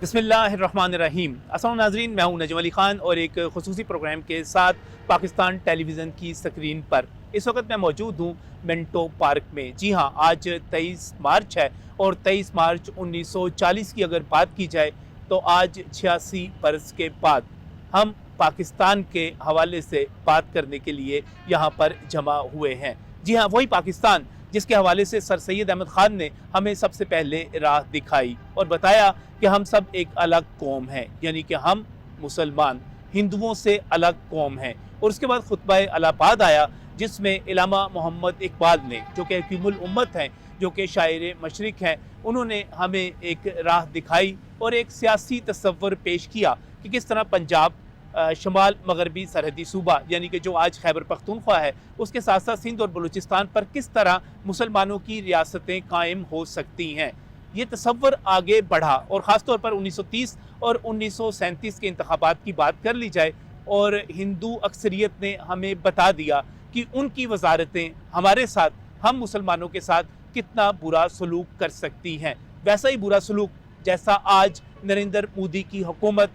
बिस्मिल्लाहिर्रहमानिर्रहीम। अस्सलाम नाज़रीन, मैं हूं नजम अली ख़ान और एक ख़ुसूसी प्रोग्राम के साथ पाकिस्तान टेलीविज़न की स्क्रीन पर इस वक्त मैं मौजूद हूं मिंटो पार्क में। जी हां, आज 23 मार्च है और 23 मार्च 1940 की अगर बात की जाए तो आज 86 बरस के बाद हम पाकिस्तान के हवाले से बात करने के लिए यहाँ पर जमा हुए हैं। जी हाँ, वही पाकिस्तान जिसके हवाले से सर सैयद अहमद ख़ान ने हमें सबसे पहले राह दिखाई और बताया कि हम सब एक अलग कौम हैं, यानी कि हम मुसलमान हिंदुओं से अलग कौम हैं। और उसके बाद खुतबा अलाहाबाद आया जिसमें इलामा मोहम्मद इकबाल ने, जो कि हकीमुल उम्मत हैं, जो कि शायर मशरिक़ हैं, उन्होंने हमें एक राह दिखाई और एक सियासी तस्वर पेश किया कि किस तरह पंजाब शमाल मगरबी सरहदी सूबा यानी कि जो आज खैबर पख्तूनख्वा है, उसके साथ साथ सिंध और बलूचिस्तान पर किस तरह मुसलमानों की रियासतें कायम हो सकती हैं। ये तस्वर आगे बढ़ा और ख़ास तौर पर 1930 और 1937 के इंतखाबात की बात कर ली जाए और हिंदू अक्सरियत ने हमें बता दिया कि उनकी वजारतें हमारे साथ, हम मुसलमानों के साथ कितना बुरा सलूक कर सकती हैं। वैसा ही बुरा सलूक जैसा आज नरेंद्र मोदी की हुकूमत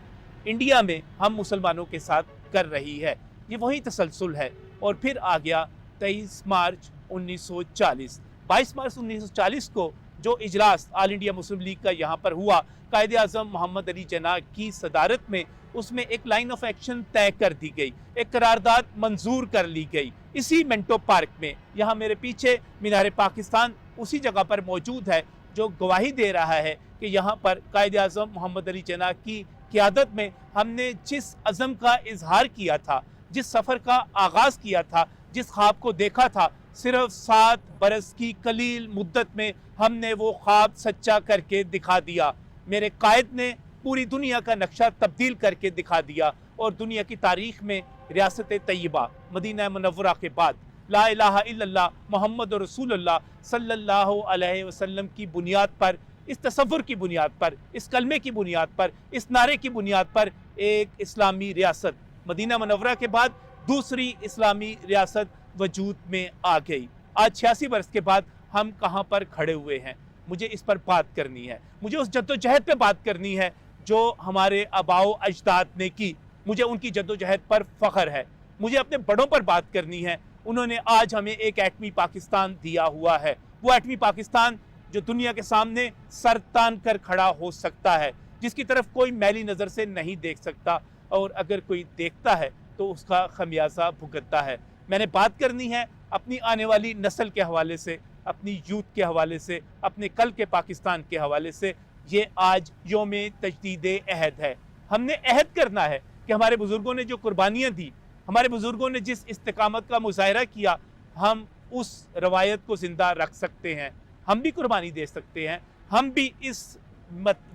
इंडिया में हम मुसलमानों के साथ कर रही है। ये वही तसलसल है। और फिर आ गया 23 मार्च 1940। 22 मार्च 1940 को जो इजलास ऑल इंडिया मुस्लिम लीग का यहाँ पर हुआ, कायदे आज़म मोहम्मद अली जिन्ना की सदारत में, उसमें एक लाइन ऑफ एक्शन तय कर दी गई, एक करारदाद मंजूर कर ली गई इसी मिंटो पार्क में। यहाँ मेरे पीछे मीनार पाकिस्तान उसी जगह पर मौजूद है जो गवाही दे रहा है कि यहाँ पर कायदे आज़म मोहम्मद अली जिन्ना की क़यादत में हमने जिस अज़म का इजहार किया था, जिस सफ़र का आगाज़ किया था, जिस ख्वाब को देखा था, सिर्फ 7 बरस की कलील मुद्दत में हमने वो ख्वाब सच्चा करके दिखा दिया। मेरे कायद ने पूरी दुनिया का नक्शा तब्दील करके दिखा दिया और दुनिया की तारीख़ में रियासत तैयबा मदीना मुनव्वरा के बाद ला इलाहा इल्लल्लाह मोहम्मद रसूलुल्लाह सल्लल्लाहु अलैहि वसल्लम की बुनियाद पर, इस तसव्वुर की बुनियाद पर, इस कलमे की बुनियाद पर, इस नारे की बुनियाद पर एक इस्लामी रियासत मदीना मुनव्वरा के बाद दूसरी इस्लामी रियासत वजूद में आ गई। आज 86 वर्ष के बाद हम कहाँ पर खड़े हुए हैं, मुझे इस पर बात करनी है। मुझे उस जद्दोजहद पे बात करनी है जो हमारे आबाओ अजदाद ने की। मुझे उनकी जद्दोजहद पर फ़ख्र है। मुझे अपने बड़ों पर बात करनी है। उन्होंने आज हमें एक एटमी पाकिस्तान दिया हुआ है, वो एटमी पाकिस्तान जो दुनिया के सामने सर तान कर खड़ा हो सकता है, जिसकी तरफ कोई मैली नज़र से नहीं देख सकता और अगर कोई देखता है तो उसका खमियाजा भुगतता है। मैंने बात करनी है अपनी आने वाली नस्ल के हवाले से, अपनी यूथ के हवाले से, अपने कल के पाकिस्तान के हवाले से। ये आज योम तजदीद अहद है। हमने अहद करना है कि हमारे बुज़ुर्गों ने जो कुर्बानियाँ दी, हमारे बुज़ुर्गों ने जिस इस्तिकामत का मुज़ाहिरा किया, हम उस रवायत को ज़िंदा रख सकते हैं। हम भी कुर्बानी दे सकते हैं। हम भी इस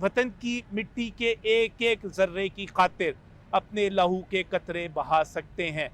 वतन की मिट्टी के एक एक ज़र्रे की खातिर अपने लहू के कतरे बहा सकते हैं।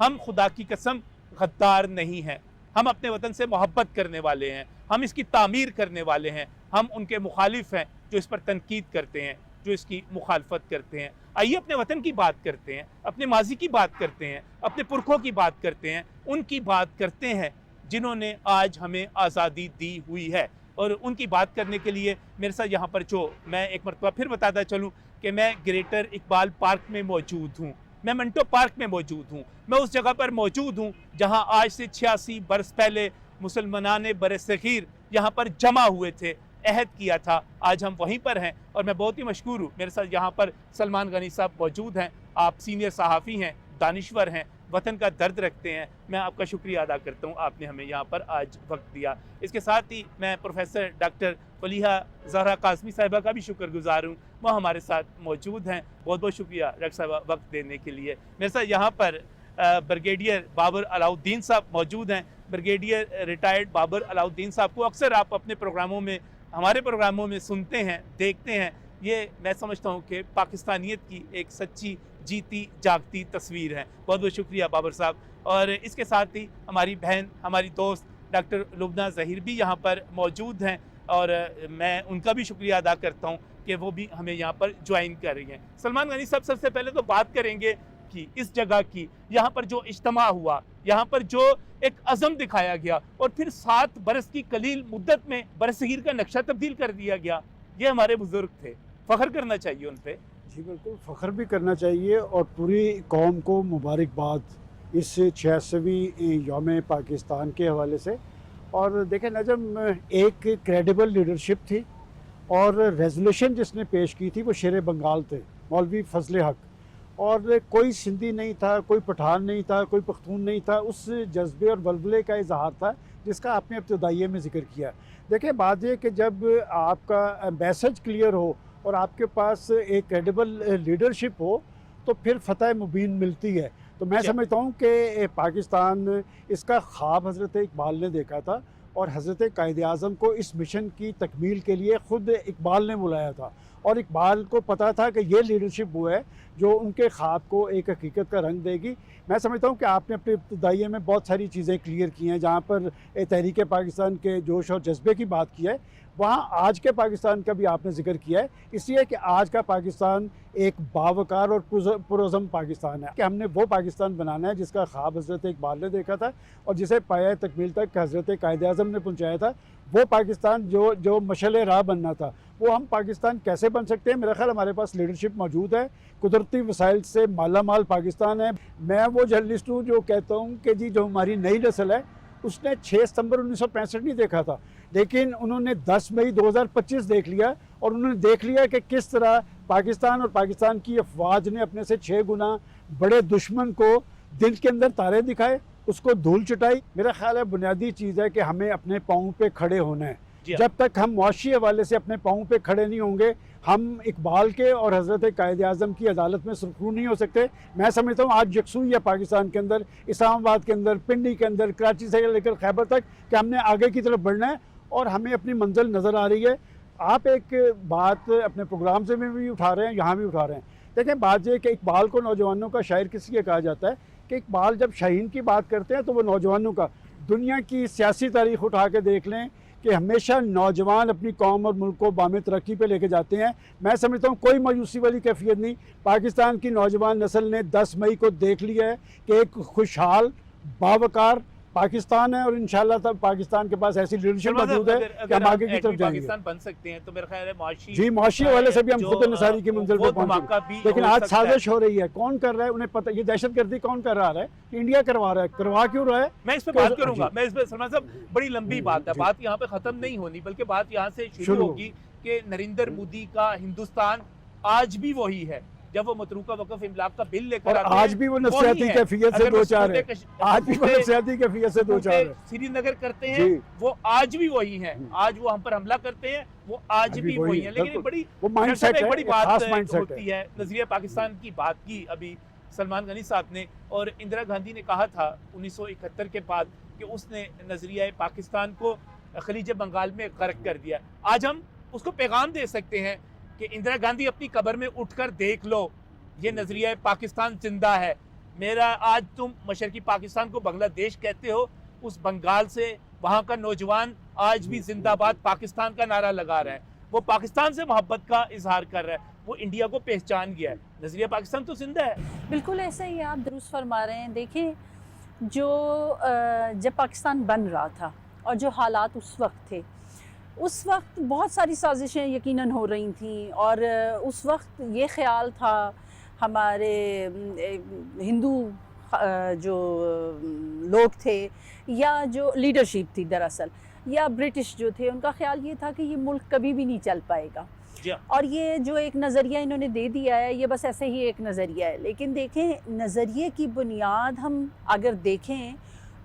हम खुदा की कसम गद्दार नहीं हैं। हम अपने वतन से मोहब्बत करने वाले हैं, हम इसकी तामीर करने वाले हैं। हम उनके मुखालिफ हैं जो इस पर तनकीद करते हैं, जो इसकी मुखालफत करते हैं। आइए अपने वतन की बात करते हैं, अपने माजी की बात करते हैं, अपने पुरखों की बात करते हैं, उनकी बात करते हैं जिन्होंने आज हमें आज़ादी दी हुई है। और उनकी बात करने के लिए मेरे साथ यहाँ पर जो, मैं एक मरतबा फिर बताता चलूँ कि मैं ग्रेटर इकबाल पार्क में मौजूद हूँ, मैं मिंटो पार्क में मौजूद हूँ। मैं उस जगह पर मौजूद हूँ जहाँ आज से 86 बरस पहले मुसलमानाने बरसगीर यहाँ पर जमा हुए थे, अहद किया था। आज हम वहीं पर हैं और मैं बहुत ही मशकूर हूँ। मेरे साथ यहाँ पर सलमान गनी साहब मौजूद हैं। आप सीनियर सहाफ़ी हैं, दानिश्वर हैं, वतन का दर्द रखते हैं। मैं आपका शुक्रिया अदा करता हूँ, आपने हमें यहाँ पर आज वक्त दिया। इसके साथ ही मैं प्रोफेसर डॉक्टर फलीहा ज़हरा काज़मी साहिबा का भी शुक्रगुजार हूँ, वो हमारे साथ मौजूद हैं। बहुत बहुत शुक्रिया डॉक्टर साहबा वक्त देने के लिए। मेरे साथ यहाँ पर ब्रिगेडियर बाबर अलाउद्दीन साहब मौजूद हैं। ब्रिगेडियर रिटायर्ड बाबर अलाउद्दीन साहब को अक्सर आप अपने प्रोग्रामों में, हमारे प्रोग्रामों में सुनते हैं, देखते हैं। ये मैं समझता हूँ कि पाकिस्तानियत की एक सच्ची जीती जागती तस्वीर है। बहुत बहुत शुक्रिया बाबर साहब। और इसके साथ ही हमारी बहन, हमारी दोस्त डॉक्टर लुबना ज़हीर भी यहाँ पर मौजूद हैं और मैं उनका भी शुक्रिया अदा करता हूँ कि वो भी हमें यहाँ पर ज्वाइन कर रही हैं। सलमान गनी साहब, सबसे पहले तो बात करेंगे कि इस जगह की, यहाँ पर जो इज्तिमा हुआ, यहाँ पर जो एक अज़म दिखाया गया और फिर 7 बरस की कलील मुद्दत में बरसगीर का नक्शा तब्दील कर दिया गया। ये हमारे बुजुर्ग थे, फ़ख्र करना चाहिए उन पे। जी बिल्कुल, फ़ख्र भी करना चाहिए और पूरी कौम को मुबारकबाद इस 86वीं यौम पाकिस्तान के हवाले से। और देखें नजम, एक क्रेडिबल लीडरशिप थी और रेजोल्यूशन जिसने पेश की थी वो शेर बंगाल थे, मौलवी फजल हक। और कोई सिंधी नहीं था, कोई पठान नहीं था, कोई पख्तून नहीं था, उस जज्बे और बलबले का इजहार था जिसका आपने इब्तदाइये में ज़िक्र किया। देखिए बात यह कि जब आपका मैसेज क्लियर हो और आपके पास एक क्रेडिबल लीडरशिप हो तो फिर फ़तह मुबीन मिलती है। तो मैं समझता हूँ कि पाकिस्तान, इसका ख्वाब हज़रत इकबाल ने देखा था और हज़रत कायद-ए-आज़म को इस मिशन की तकमील के लिए ख़ुद इकबाल ने बुलाया था। और इकबाल को पता था कि ये लीडरशिप वो है जो उनके ख्वाब को एक हकीकत का रंग देगी। मैं समझता हूँ कि आपने अपने इब्तदाइये में बहुत सारी चीज़ें क्लियर की हैं, जहाँ पर तहरीक पाकिस्तान के जोश और जज्बे की बात की है, वहाँ आज के पाकिस्तान का भी आपने ज़िक्र किया है। इसलिए कि आज का पाकिस्तान एक बावकार और पुरअज़म पाकिस्तान है कि हमने वो पाकिस्तान बनाना है जिसका ख्वाब हज़रत इकबाल ने देखा था और जिसे पाया तकमील तक हज़रत कायद-ए-आज़म ने पहुँचाया था। वो पाकिस्तान जो मशअल राह बनना था, वो हम पाकिस्तान कैसे बन सकते हैं? मेरा ख़्याल हमारे पास लीडरशिप मौजूद है, कुदरती वसाइल से माला माल पाकिस्तान है। मैं वो जर्नलिस्ट हूँ जो कहता हूँ कि जी जो हमारी नई नस्ल है उसने 6 सितंबर 1965 नहीं देखा था, लेकिन उन्होंने 10 मई 2025 देख लिया और उन्होंने देख लिया कि किस तरह पाकिस्तान और पाकिस्तान की अफवाज ने अपने से 6 गुना बड़े दुश्मन को दिन के अंदर तारे दिखाए, उसको धूल चटाई। मेरा ख्याल है बुनियादी चीज़ है कि हमें अपने पाँव पे खड़े होना है। जब तक हम मुआशी हवाले से अपने पाँव पे खड़े नहीं होंगे, हम इकबाल के और हज़रत कायद-ए-आज़म की अदालत में सुरखरू नहीं हो सकते। मैं समझता हूँ आज यकसुई है पाकिस्तान के अंदर, इस्लामाबाद के अंदर, पिंडी के अंदर, कराची से लेकर खैबर तक, कि हमने आगे की तरफ बढ़ना है और हमें अपनी मंजिल नज़र आ रही है। आप एक बात अपने प्रोग्राम से भी उठा रहे हैं, यहाँ भी उठा रहे हैं। देखें बात यह कि इकबाल को नौजवानों का शायर किस लिए कहा जाता है कि इकबाल जब शाहीन की बात करते हैं तो वो नौजवानों का, दुनिया की सियासी तारीख उठा के देख लें कि हमेशा नौजवान अपनी कौम और मुल्क को बामे तरक्की पे लेके जाते हैं। मैं समझता हूँ कोई मायूसी वाली कैफियत नहीं। पाकिस्तान की नौजवान नस्ल ने 10 मई को देख लिया है कि एक खुशहाल बावकार पाकिस्तान है और इंशाल्लाह तब पाकिस्तान के पास ऐसी लीडरशिप मौजूद है कि हम आगे की तरफ जाएंगे। पाकिस्तान बन सकते हैं तो मेरा ख्याल है मुआशी वाले से भी हम खुद निसारी की मंजिल पर पहुंचे। लेकिन आज साजिश हो रही है, कौन कर रहा है उन्हें पता। ये दहशतगर्दी कौन कर रहा है? इंडिया करवा रहा है। करवा क्यों रहा है? मैं इस पे बात करूंगा। मैं इस पे सलमान साहब, बड़ी लंबी बात है, बात यहाँ पे खत्म नहीं होनी, बल्कि बात यहाँ से शुरू होगी कि नरेंद्र मोदी का हिंदुस्तान आज भी वही है। जब वो मतरूका वक़्फ़ इमलाक का बिल लेकर आते हैं, आज भी वो नफसियाती कैफियत से दो चार है, आज भी वो नफसियाती कैफियत से दो चार है। श्रीनगर करते हैं वो आज भी वही हैं, आज वो हम पर हमला करते हैं वो आज भी वही हैं। लेकिन बड़ी माइंडसेट है, बड़ी बात होती है। नजरिया पाकिस्तान की बात की अभी सलमान गनी साहब ने, और इंदिरा गांधी ने कहा था 1971 के बाद कि उसने नजरिया पाकिस्तान को खलीज बंगाल में गर्क कर दिया। आज हम उसको पैगाम दे सकते हैं कि इंदिरा गांधी अपनी कब्र में उठकर देख लो, ये नजरिया पाकिस्तान जिंदा है। मेरा आज तुम मशरकी पाकिस्तान को बांग्लादेश कहते हो, उस बंगाल से वहाँ का नौजवान आज भी जिंदाबाद पाकिस्तान का नारा लगा रहा है। वो पाकिस्तान से मोहब्बत का इजहार कर रहा है, वो इंडिया को पहचान गया है। नजरिया पाकिस्तान तो जिंदा है। बिल्कुल ऐसा ही आप दुरुस्त फरमा रहे हैं। देखें, जो जब पाकिस्तान बन रहा था और जो हालात उस वक्त थे, उस वक्त बहुत सारी साजिशें यकीनन हो रही थी और उस वक्त ये ख्याल था हमारे हिंदू जो लोग थे या जो लीडरशिप थी दरअसल, या ब्रिटिश जो थे, उनका ख्याल ये था कि ये मुल्क कभी भी नहीं चल पाएगा। और ये जो एक नज़रिया इन्होंने दे दिया है, ये बस ऐसे ही एक नज़रिया है। लेकिन देखें, नज़रिए की बुनियाद हम अगर देखें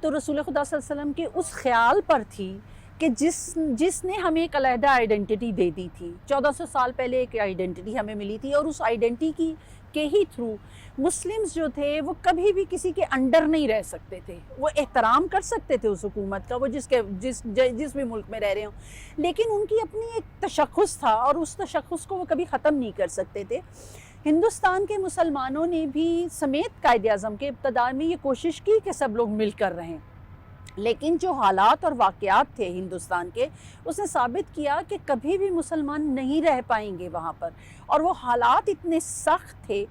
तो रसूल खुदा सल्लल्लाहु अलैहि वसल्लम के उस ख्याल पर थी कि जिसने हमें एक अलहदा आइडेंटिटी दे दी थी। 1400 साल पहले एक आइडेंटिटी हमें मिली थी और उस आइडेंटिटी के ही थ्रू मुस्लिम्स जो थे वो कभी भी किसी के अंडर नहीं रह सकते थे। वो एहतराम कर सकते थे उस हुकूमत का, वो जिस भी मुल्क में रह रहे हों, लेकिन उनकी अपनी एक तशख़्ख़ुस था और उस तशख़्ख़ुस को वो कभी ख़त्म नहीं कर सकते थे। हिंदुस्तान के मुसलमानों ने भी समेत कायद-ए-आज़म के इब्तिदा में ये कोशिश की कि सब लोग मिल कर रहें, लेकिन जो हालात और वाक़यात थे हिंदुस्तान के, उसने साबित किया कि कभी भी मुसलमान नहीं रह पाएंगे वहाँ पर। और वो हालात इतने सख्त थे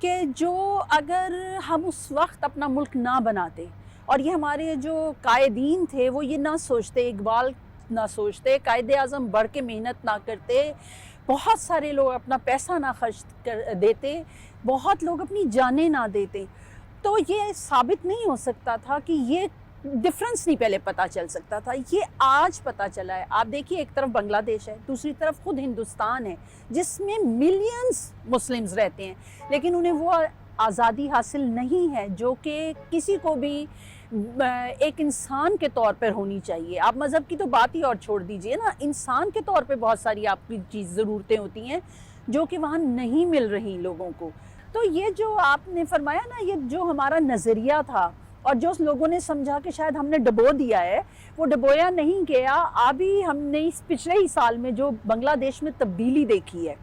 कि जो अगर हम उस वक्त अपना मुल्क ना बनाते, और ये हमारे जो कायदीन थे वो ये ना सोचते, इकबाल ना सोचते, कायद-ए-आज़म बढ़ के मेहनत ना करते, बहुत सारे लोग अपना पैसा ना खर्च कर देते, बहुत लोग अपनी जानें ना देते, तो ये साबित नहीं हो सकता था कि ये डिफरेंस नहीं पहले पता चल सकता था, ये आज पता चला है। आप देखिए, एक तरफ बांग्लादेश है, दूसरी तरफ खुद हिंदुस्तान है जिसमें मिलियंस मुस्लिम्स रहते हैं, लेकिन उन्हें वो आज़ादी हासिल नहीं है जो कि किसी को भी एक इंसान के तौर पर होनी चाहिए। आप मज़हब की तो बात ही और छोड़ दीजिए ना, इंसान के तौर पे बहुत सारी आपकी ज़रूरतें होती हैं जो कि वहाँ नहीं मिल रही लोगों को। तो ये जो आपने फरमाया ना, ये जो हमारा नज़रिया था और जो लोगों ने समझा कि शायद हमने डबो दिया है, वो डबोया नहीं गया। अभी हमने इस पिछले ही साल में जो बांग्लादेश में तब्दीली देखी है,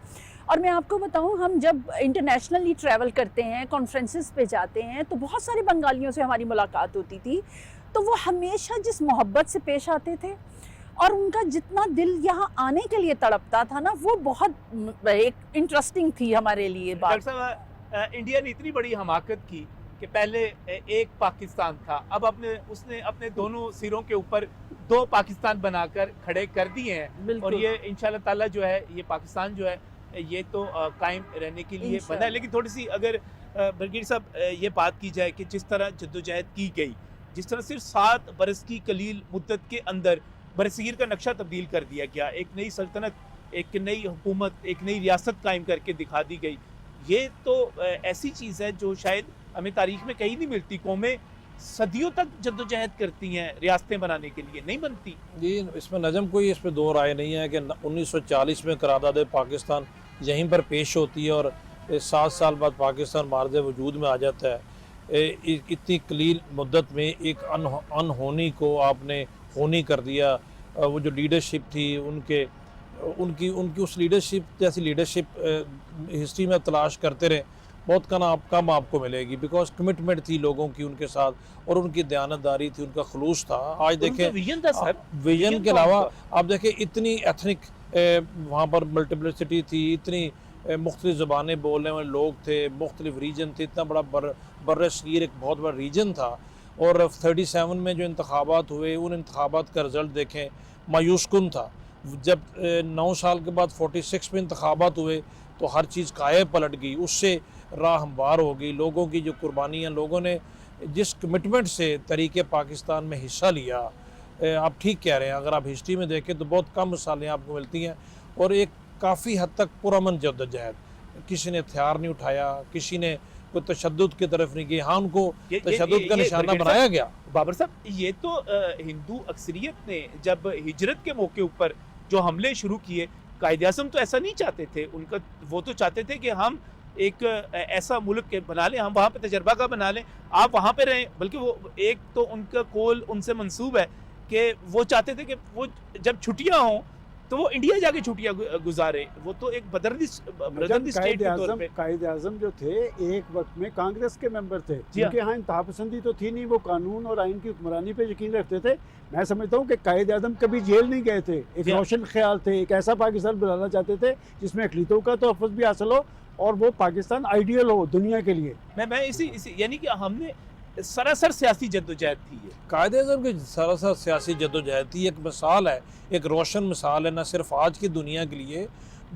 और मैं आपको बताऊं, हम जब इंटरनेशनली ट्रैवल करते हैं, कॉन्फ्रेंसेस पे जाते हैं, तो बहुत सारे बंगालियों से हमारी मुलाकात होती थी, तो वो हमेशा जिस मोहब्बत से पेश आते थे और उनका जितना दिल यहाँ आने के लिए तड़पता था ना, वो बहुत एक इंटरेस्टिंग थी हमारे लिए बात। डॉक्टर साहब, इंडिया ने इतनी बड़ी हमाकत की कि पहले एक पाकिस्तान था, अब उसने अपने दोनों सिरों के ऊपर दो पाकिस्तान बनाकर खड़े कर दिए हैं, और ये इंशाल्लाह ताला जो है, ये पाकिस्तान जो है ये तो कायम रहने के लिए बना है। लेकिन थोड़ी सी अगर बरगीर साहब ये बात की जाए कि जिस तरह जद्दोजहद की गई, जिस तरह सिर्फ 7 बरस की कलील मुद्दत के अंदर बरसीर का नक्शा तब्दील कर दिया गया, एक नई सल्तनत, एक नई हुकूमत, एक नई रियासत कायम करके दिखा दी गई, ये तो ऐसी चीज़ है जो शायद हमें तारीख में कहीं नहीं मिलती। कौमें सदियों तक जद्दोजहद करती हैं रियासतें बनाने के लिए, नहीं बनती। जी, इसमें नजम कोई इसमें दो राय नहीं है कि 1940 में करारदाद पाकिस्तान यहीं पर पेश होती है और 7 साल बाद पाकिस्तान मार्ज़ वजूद में आ जाता है। इतनी कलील मुद्दत में एक अनहोनी को आपने होनी कर दिया। वो जो लीडरशिप थी उनकी उस लीडरशिप जैसी लीडरशिप हिस्ट्री में तलाश करते रहे, बहुत कम आपको मिलेगी, बिकॉज कमिटमेंट थी लोगों की उनके साथ और उनकी दयानतदारी थी, उनका खलूस था। आज देखें विजन था सर, विजन के अलावा आप देखें इतनी एथनिक वहाँ पर मल्टीप्लिसिटी थी, इतनी मुख्तलिफ ज़बानें बोलने वाले लोग थे, मुख्तलिफ रीजन थे, इतना बड़ा बर सगीर एक बहुत बड़ा रीजन था। और 37 में जो इंतखाबात हुए, उन इंतखाबात का रिज़ल्ट देखें, मायूस कुन था। जब 9 साल के बाद 46 में इंतखाबात हुए तो हर चीज़ काये पलट गई, उससे राह हमवार हो गई। लोगों की जो कुर्बानियाँ, लोगों ने जिस कमिटमेंट से तरीके पाकिस्तान में हिस्सा लिया, आप ठीक कह रहे हैं, अगर आप हिस्ट्री में देखें तो बहुत कम मिसालें आपको मिलती हैं। और एक काफ़ी हद तक पुरअमन जद्दोजहद, किसी ने हथियार नहीं उठाया, किसी ने कोई तशद्दुद की तरफ नहीं गया। हाँ, उनको तशद्दुद का निशाना बनाया गया। बाबर साहब, ये तो हिंदू अक्सरियत ने जब हिजरत के मौके ऊपर जो हमले शुरू किए, कायदे आज़म तो ऐसा नहीं चाहते थे, उनका वो तो चाहते थे कि हम एक ऐसा मुल्क बना लें, हम वहाँ पे तजर्बा का बना लें, आप वहाँ पे रहें। बल्कि वो एक तो उनका कौल उनसे मंसूब है कि वो चाहते थे कि वो जब छुट्टियाँ हों तो वो इंडिया जाके छुट्टियाँ गुजारे। वो तो एक बदरदी स्टेट के तौर पे कायदे आज़म जो थे एक वक्त में कांग्रेस के मेंबर थे, जी हाँ। उनके यहाँ इंतहा पसंदी तो थी नहीं, वो कानून और आइन की हुक्मरानी पे यकीन रखते थे। मैं समझता हूँ कि कायदे आज़म कभी जेल नहीं गए थे, एक जी हाँ। रोशन ख्याल थे, एक ऐसा पाकिस्तान बनाना चाहते थे जिसमें अक़लीतों का तहफ़्फ़ुज़ भी हासिल हो और वो पाकिस्तान आइडियल हो दुनिया के लिए। मैं इसी यानी कि हमने सरासर सियासी जद्दोजहद थी ये। कायदे आज़म की सरासर सियासी जद्दोजहद थी, एक मिसाल है, एक रोशन मिसाल है, न सिर्फ आज की दुनिया के लिए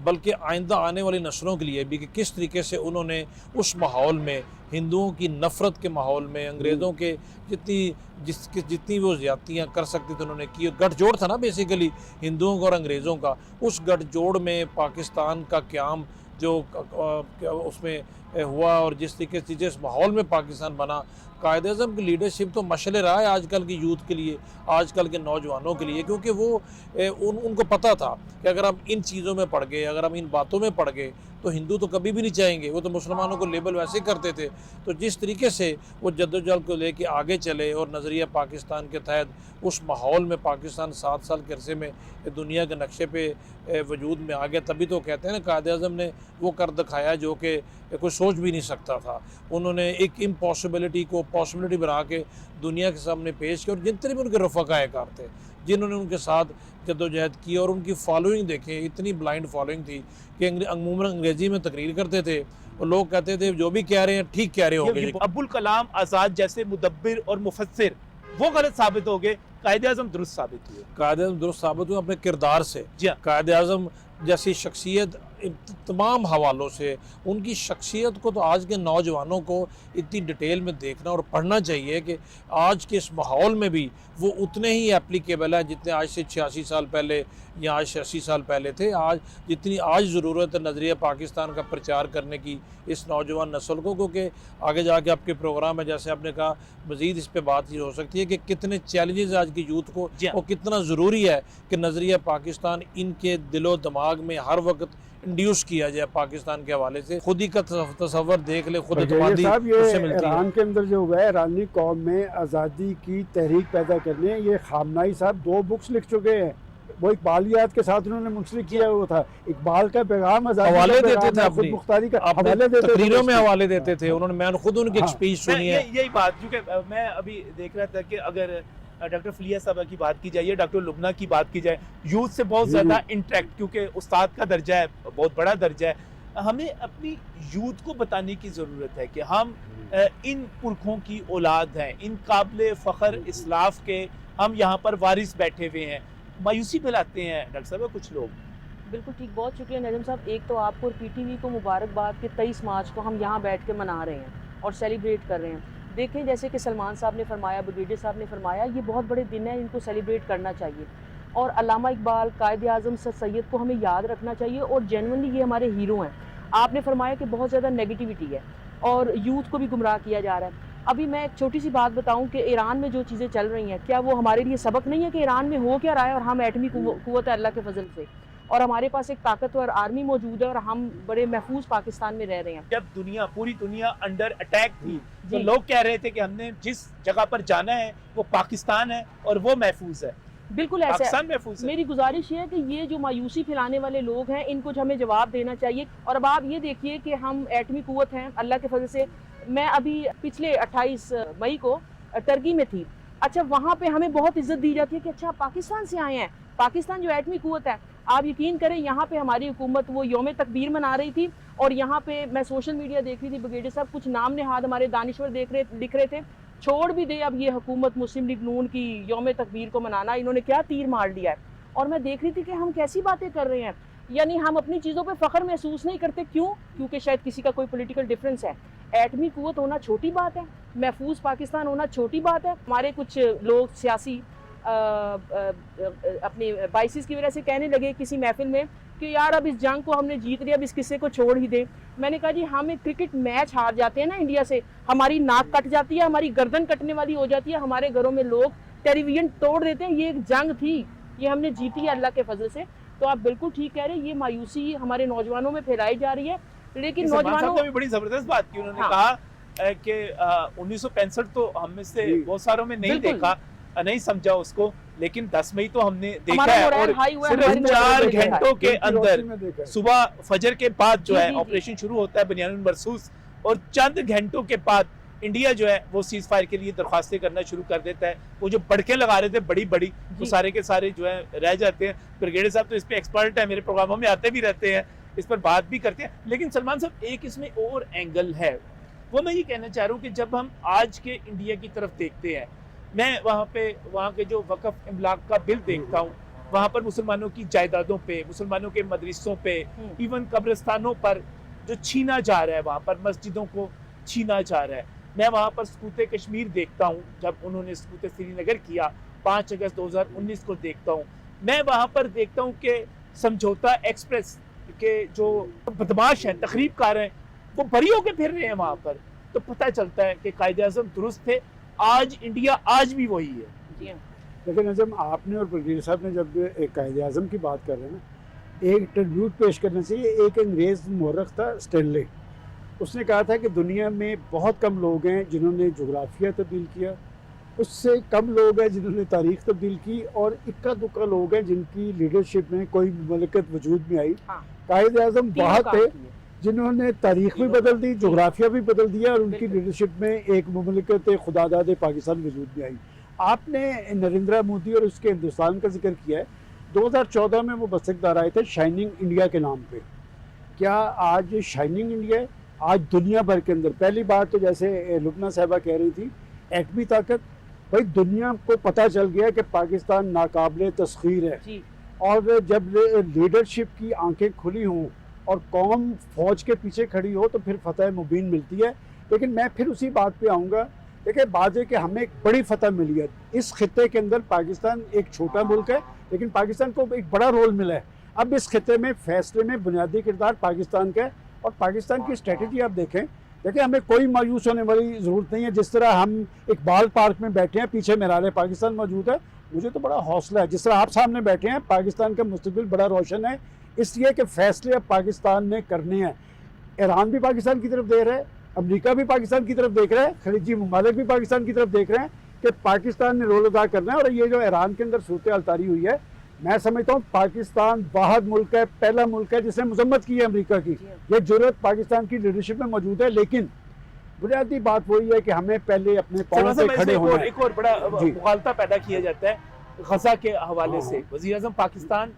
बल्कि आइंदा आने वाली नस्लों के लिए भी, कि किस तरीके से उन्होंने उस माहौल में, हिंदुओं की नफ़रत के माहौल में, अंग्रेज़ों के जितनी वो ज़्यादतियाँ कर सकते थे उन्होंने की। गठजोड़ था ना बेसिकली हिंदुओं का और अंग्रेज़ों का, उस गठजोड़ में पाकिस्तान का क़याम जो उसमें हुआ और जिस तरीके से जिस माहौल में पाकिस्तान बना, कायदे आज़म की लीडरशिप तो मशअल राह है आजकल की यूथ के लिए, आजकल के नौजवानों के लिए, क्योंकि वो उनको पता था कि अगर हम इन चीज़ों में पड़ गए, अगर हम इन बातों में पड़ गए तो हिंदू तो कभी भी नहीं चाहेंगे, वो तो मुसलमानों को लेबल वैसे करते थे। तो जिस तरीके से वो जद्दोजहद को लेके आगे चले और नज़रिया पाकिस्तान के तहत उस माहौल में पाकिस्तान 7 साल के अरसे में दुनिया के नक्शे पे वजूद में आ गया, तभी तो कहते हैं ना कायदे आज़म ने वो कर दिखाया जो कि कोई सोच भी नहीं सकता था। उन्होंने एक इम्पॉसिबिलिटी को पॉसिबिलिटी बना के दुनिया के सामने पेश किया, और जितने भी उनके रफ़ाक़ाए कार थे जिन्होंने उनके साथ जद्दोजहद की, और उनकी फॉलोइंग देखें, इतनी ब्लाइंड फॉलोइंग थी कि अमूमन अंग्रेज़ी में तकरीर करते थे और लोग कहते थे जो भी कह रहे हैं ठीक कह रहे होंगे। अब्दुल कलाम आज़ाद जैसे मुदब्बिर और मुफस्सिर वो गलत साबित हो गए, कायदे आज़म दुरुस्त साबित हुए? कायद आज़म दुरुस्त साबित हुए अपने किरदार से। जी हाँ। कायद आज़म जैसी शख्सियत तमाम हवालों से, उनकी शख्सियत को तो आज के नौजवानों को इतनी डिटेल में देखना और पढ़ना चाहिए कि आज के इस माहौल में भी वो उतने ही एप्लीकेबल है जितने आज से 86 साल पहले या आज से 80 साल पहले थे। आज जितनी आज ज़रूरत है नज़रिया पाकिस्तान का प्रचार करने की इस नौजवान नस्ल को, क्योंकि आगे जाके आपके प्रोग्राम में जैसे आपने कहा मज़ीद इस पर बात हो सकती है कि कितने चैलेंजेस आज की यूथ को और कितना ज़रूरी है कि नज़रिया पाकिस्तान इनके दिलो दिमाग में हर वक्त इंड्यूस किया जाए पाकिस्तान के हवाले से। खुद ही का तसव्वुर देख ले, खुद साहब ये ईरान के अंदर जो हुआ है, ईरानी कौम में आज़ादी की तहरीक पैदा करने, ये खामनाई साहब 2 बुक्स लिख चुके हैं। वो इकबालियात के साथ उन्होंने मुंसलिक किया हुआ था। इकबाल का पैगाम हवाले देते थे, खुद मुख्तारी का हवाले देते थे, तकरीरों में हवाले देते थे उन्होंने। मैंने खुद उनकी एक स्पीच सुनी है। यही बात, क्योंकि मैं अभी देख रहा था कि अगर डॉक्टर फलिया साहबा की बात की जाए, डॉक्टर लुबना की बात की जाए, यूथ से बहुत ज़्यादा इंटरेक्ट, क्योंकि उस्ताद का दर्जा है, बहुत बड़ा दर्जा है। हमें अपनी यूथ को बताने की ज़रूरत है कि हम इन पुरखों की औलाद हैं, इन काबिल फ़ख्र इस्लाफ के हम यहाँ पर वारिस बैठे हुए हैं। मायूसी फैलाते हैं डॉक्टर साहब कुछ लोग। बिल्कुल ठीक, बहुत शुक्रिया नजम साहब। एक तो आपको और पीटीवी को मुबारकबाद कि 23 मार्च को हम यहाँ बैठ के मना रहे हैं और सेलिब्रेट कर रहे हैं। देखें, जैसे कि सलमान साहब ने फरमाया, ब्रिगेडियर साहब ने फरमाया, ये बहुत बड़े दिन हैं, इनको सेलिब्रेट करना चाहिए। और अल्लामा इकबाल, कायद आज़म सर सैयद को हमें याद रखना चाहिए और जेन्युइनली ये हमारे हीरो हैं। आपने फरमाया कि बहुत ज़्यादा नेगेटिविटी है और यूथ को भी गुमराह किया जा रहा है। अभी मैं एक छोटी सी बात बताऊं कि ईरान में जो चीज़ें चल रही हैं, क्या वो हमारे लिए सबक नहीं है कि ईरान में हो क्या रहा है और हम एटमी कुव्वत है अल्लाह के फजल से, और हमारे पास एक ताकतवर आर्मी मौजूद है और हम बड़े महफूज पाकिस्तान में रह रहे हैं। जब पूरी दुनिया अंडर अटैक थी तो लोग कह रहे थे कि हमने जिस जगह पर जाना है वो पाकिस्तान है और वो महफूज है। बिल्कुल ऐसा पाकिस्तान महफूज है। मेरी गुजारिश ये है कि ये जो मायूसी फैलाने वाले लोग हैं, इनको हमें जवाब देना चाहिए। और अब आप ये देखिए कि हम एटमी कुव्वत हैं अल्लाह के फजल से। मैं अभी पिछले 28 मई को टर्की में थी। अच्छा, वहाँ पे हमें बहुत इज्जत दी जाती है कि अच्छा पाकिस्तान से आए हैं, पाकिस्तान जो एटमी कुव्वत है। आप यकीन करें, यहाँ पे हमारी हुकूमत वो यौम तकबीर मना रही थी और यहाँ पे मैं सोशल मीडिया देख रही थी, ब्रिगेडियर साहब कुछ नाम नेहाद हमारे दानिश्वर लिख रहे थे, छोड़ भी दे अब ये हुकूमत मुस्लिम लीग नून की यौम तकबीर को मनाना, इन्होंने क्या तीर मार दिया है। और मैं देख रही थी कि हम कैसी बातें कर रहे हैं, यानी हम अपनी चीज़ों पे फ़ख्र महसूस नहीं करते। क्यों? क्योंकि शायद किसी का कोई पॉलिटिकल डिफरेंस है। एटमी कुव्वत होना छोटी बात है, महफूज पाकिस्तान होना छोटी बात है। हमारे कुछ लोग सियासी अपने बाइसिस की वजह से कहने लगे किसी महफिल में कि यार अब इस जंग को हमने जीत लिया, अब इस किस्से को छोड़ ही दें। मैंने कहा जी, हम एक क्रिकेट मैच हार जाते हैं ना इंडिया से, हमारी नाक कट जाती है, हमारी गर्दन कटने वाली हो जाती है, हमारे घरों में लोग टेलीविजन तोड़ देते हैं। ये एक जंग थी, ये हमने जीती है अल्लाह के फजल से। तो आप बिल्कुल ठीक कह रहे हैं, ये मायूसी हमारे नौजवानों में फैलाई जा रही है। लेकिन नौजवानों ने बड़ी जबरदस्त बात की, उन्होंने कहा कि 1965 तो हम में से बहुत सारों में नहीं देखा, नहीं समझा उसको, लेकिन 10 मई तो हमने देखा है। और सिर्फ 4 घंटों के अंदर सुबह फजर के बाद जो है ऑपरेशन शुरू होता है बनियानुल मरसूस, और चंद घंटों के बाद इंडिया जो है वो सीज फायर के लिए दरख्वास्तें करना शुरू कर देता है। वो जो बड़के लगा रहे थे बड़ी बड़ी, वो सारे के सारे जो है रह जाते हैं। ब्रिगेडियर साहब तो इस पे एक्सपर्ट है, मेरे प्रोग्रामों में आते भी रहते हैं, इस पर बात भी करते हैं। लेकिन सलमान साहब, एक इसमें और एंगल है, वो मैं ये कहना चाह रहा हूँ कि जब हम आज के इंडिया की तरफ देखते हैं, मैं वहाँ के जो वक़्फ़ इमलाक का बिल देखता हूँ, वहाँ पर मुसलमानों की जायदादों पे, मुसलमानों के मदरसों पे, इवन कब्रिस्तानों पर जो छीना जा रहा है, वहाँ पर मस्जिदों को छीना जा रहा है। मैं वहाँ पर सकूत कश्मीर देखता हूँ, जब उन्होंने सकूत श्रीनगर किया 5 अगस्त 2019 को देखता हूँ। मैं वहाँ पर देखता हूँ कि समझौता एक्सप्रेस के जो बदमाश हैं, तखरीबकार हैं, वो बरी होके फिर रहे हैं वहाँ पर। तो पता चलता है कि कायदे आज़म दुरुस्त थे, आज इंडिया आज भी वही है। लेकिन नजम, आपने और ब्रिगेडियर साहब ने जब एक कायदे आज़म की बात कर रहे हैं ना, एक ट्रिब्यूट पेश करना चाहिए। एक अंग्रेज़ मौरख था स्टेनले, उसने कहा था कि दुनिया में बहुत कम लोग हैं जिन्होंने जोग्राफिया तब्दील किया, उससे कम लोग हैं जिन्होंने तारीख़ तब्दील की, और इक्का दुक्का लोग हैं जिनकी लीडरशिप में कोई मुमलकत वजूद में आई। कायदे आज़म बहुत थे जिन्होंने तारीख़ भी बदल दी, जोग्राफिया भी बदल दिया, और उनकी लीडरशिप में एक मुमलकत खुदादाद पाकिस्तान वजूद में आई। आपने नरेंद्र मोदी और उसके हिंदुस्तान का जिक्र किया है। 2014 में वो बसकदार आए थे शाइनिंग इंडिया के नाम पे। क्या आज शाइनिंग इंडिया है? आज दुनिया भर के अंदर पहली बात तो जैसे लुबना साहिबा कह रही थी, एटमी ताकत, भाई दुनिया को पता चल गया कि पाकिस्तान नाकाबिले तस्खीर है, जी और जब लीडरशिप की आंखें खुली हों और कौम फौज के पीछे खड़ी हो तो फिर फतह मुबीन मिलती है। लेकिन मैं फिर उसी बात पे आऊँगा, देखिए बात है कि हमें एक बड़ी फतह मिली है। इस खित्ते के अंदर पाकिस्तान एक छोटा मुल्क है, लेकिन पाकिस्तान को एक बड़ा रोल मिला है। अब इस खित्ते में फैसले में बुनियादी किरदार पाकिस्तान का है, और पाकिस्तान की स्ट्रेटजी आप देखें, देखिए हमें कोई मायूस होने वाली ज़रूरत नहीं है। जिस तरह हम इकबाल पार्क में बैठे हैं, पीछे मीरार पाकिस्तान मौजूद है, मुझे तो बड़ा हौसला है। जिस तरह आप सामने बैठे हैं, पाकिस्तान का मुस्तकबिल बड़ा रोशन है, इसलिए कि फैसले अब पाकिस्तान ने करने हैं। ईरान भी पाकिस्तान की तरफ दे रहा है, अमेरिका भी पाकिस्तान की तरफ देख रहा है, खलीजी ममालिक भी पाकिस्तान की तरफ देख रहे हैं कि पाकिस्तान ने रोल अदा करना है। और ये जो ईरान के अंदर सूरत हाल तारी हुई है, मैं समझता हूँ पाकिस्तान वाहिद मुल्क है, पहला मुल्क है जिसने मजम्मत की है अमेरिका की। ये जुर्रत पाकिस्तान की लीडरशिप में मौजूद है, लेकिन बुनियादी बात वही है कि हमें पहले अपने पाँव पे खड़े होना है। एक और बड़ा जी। मुगालता पैदा किया जाता है गजा के हवाले से। वज़ीर आज़म पाकिस्तान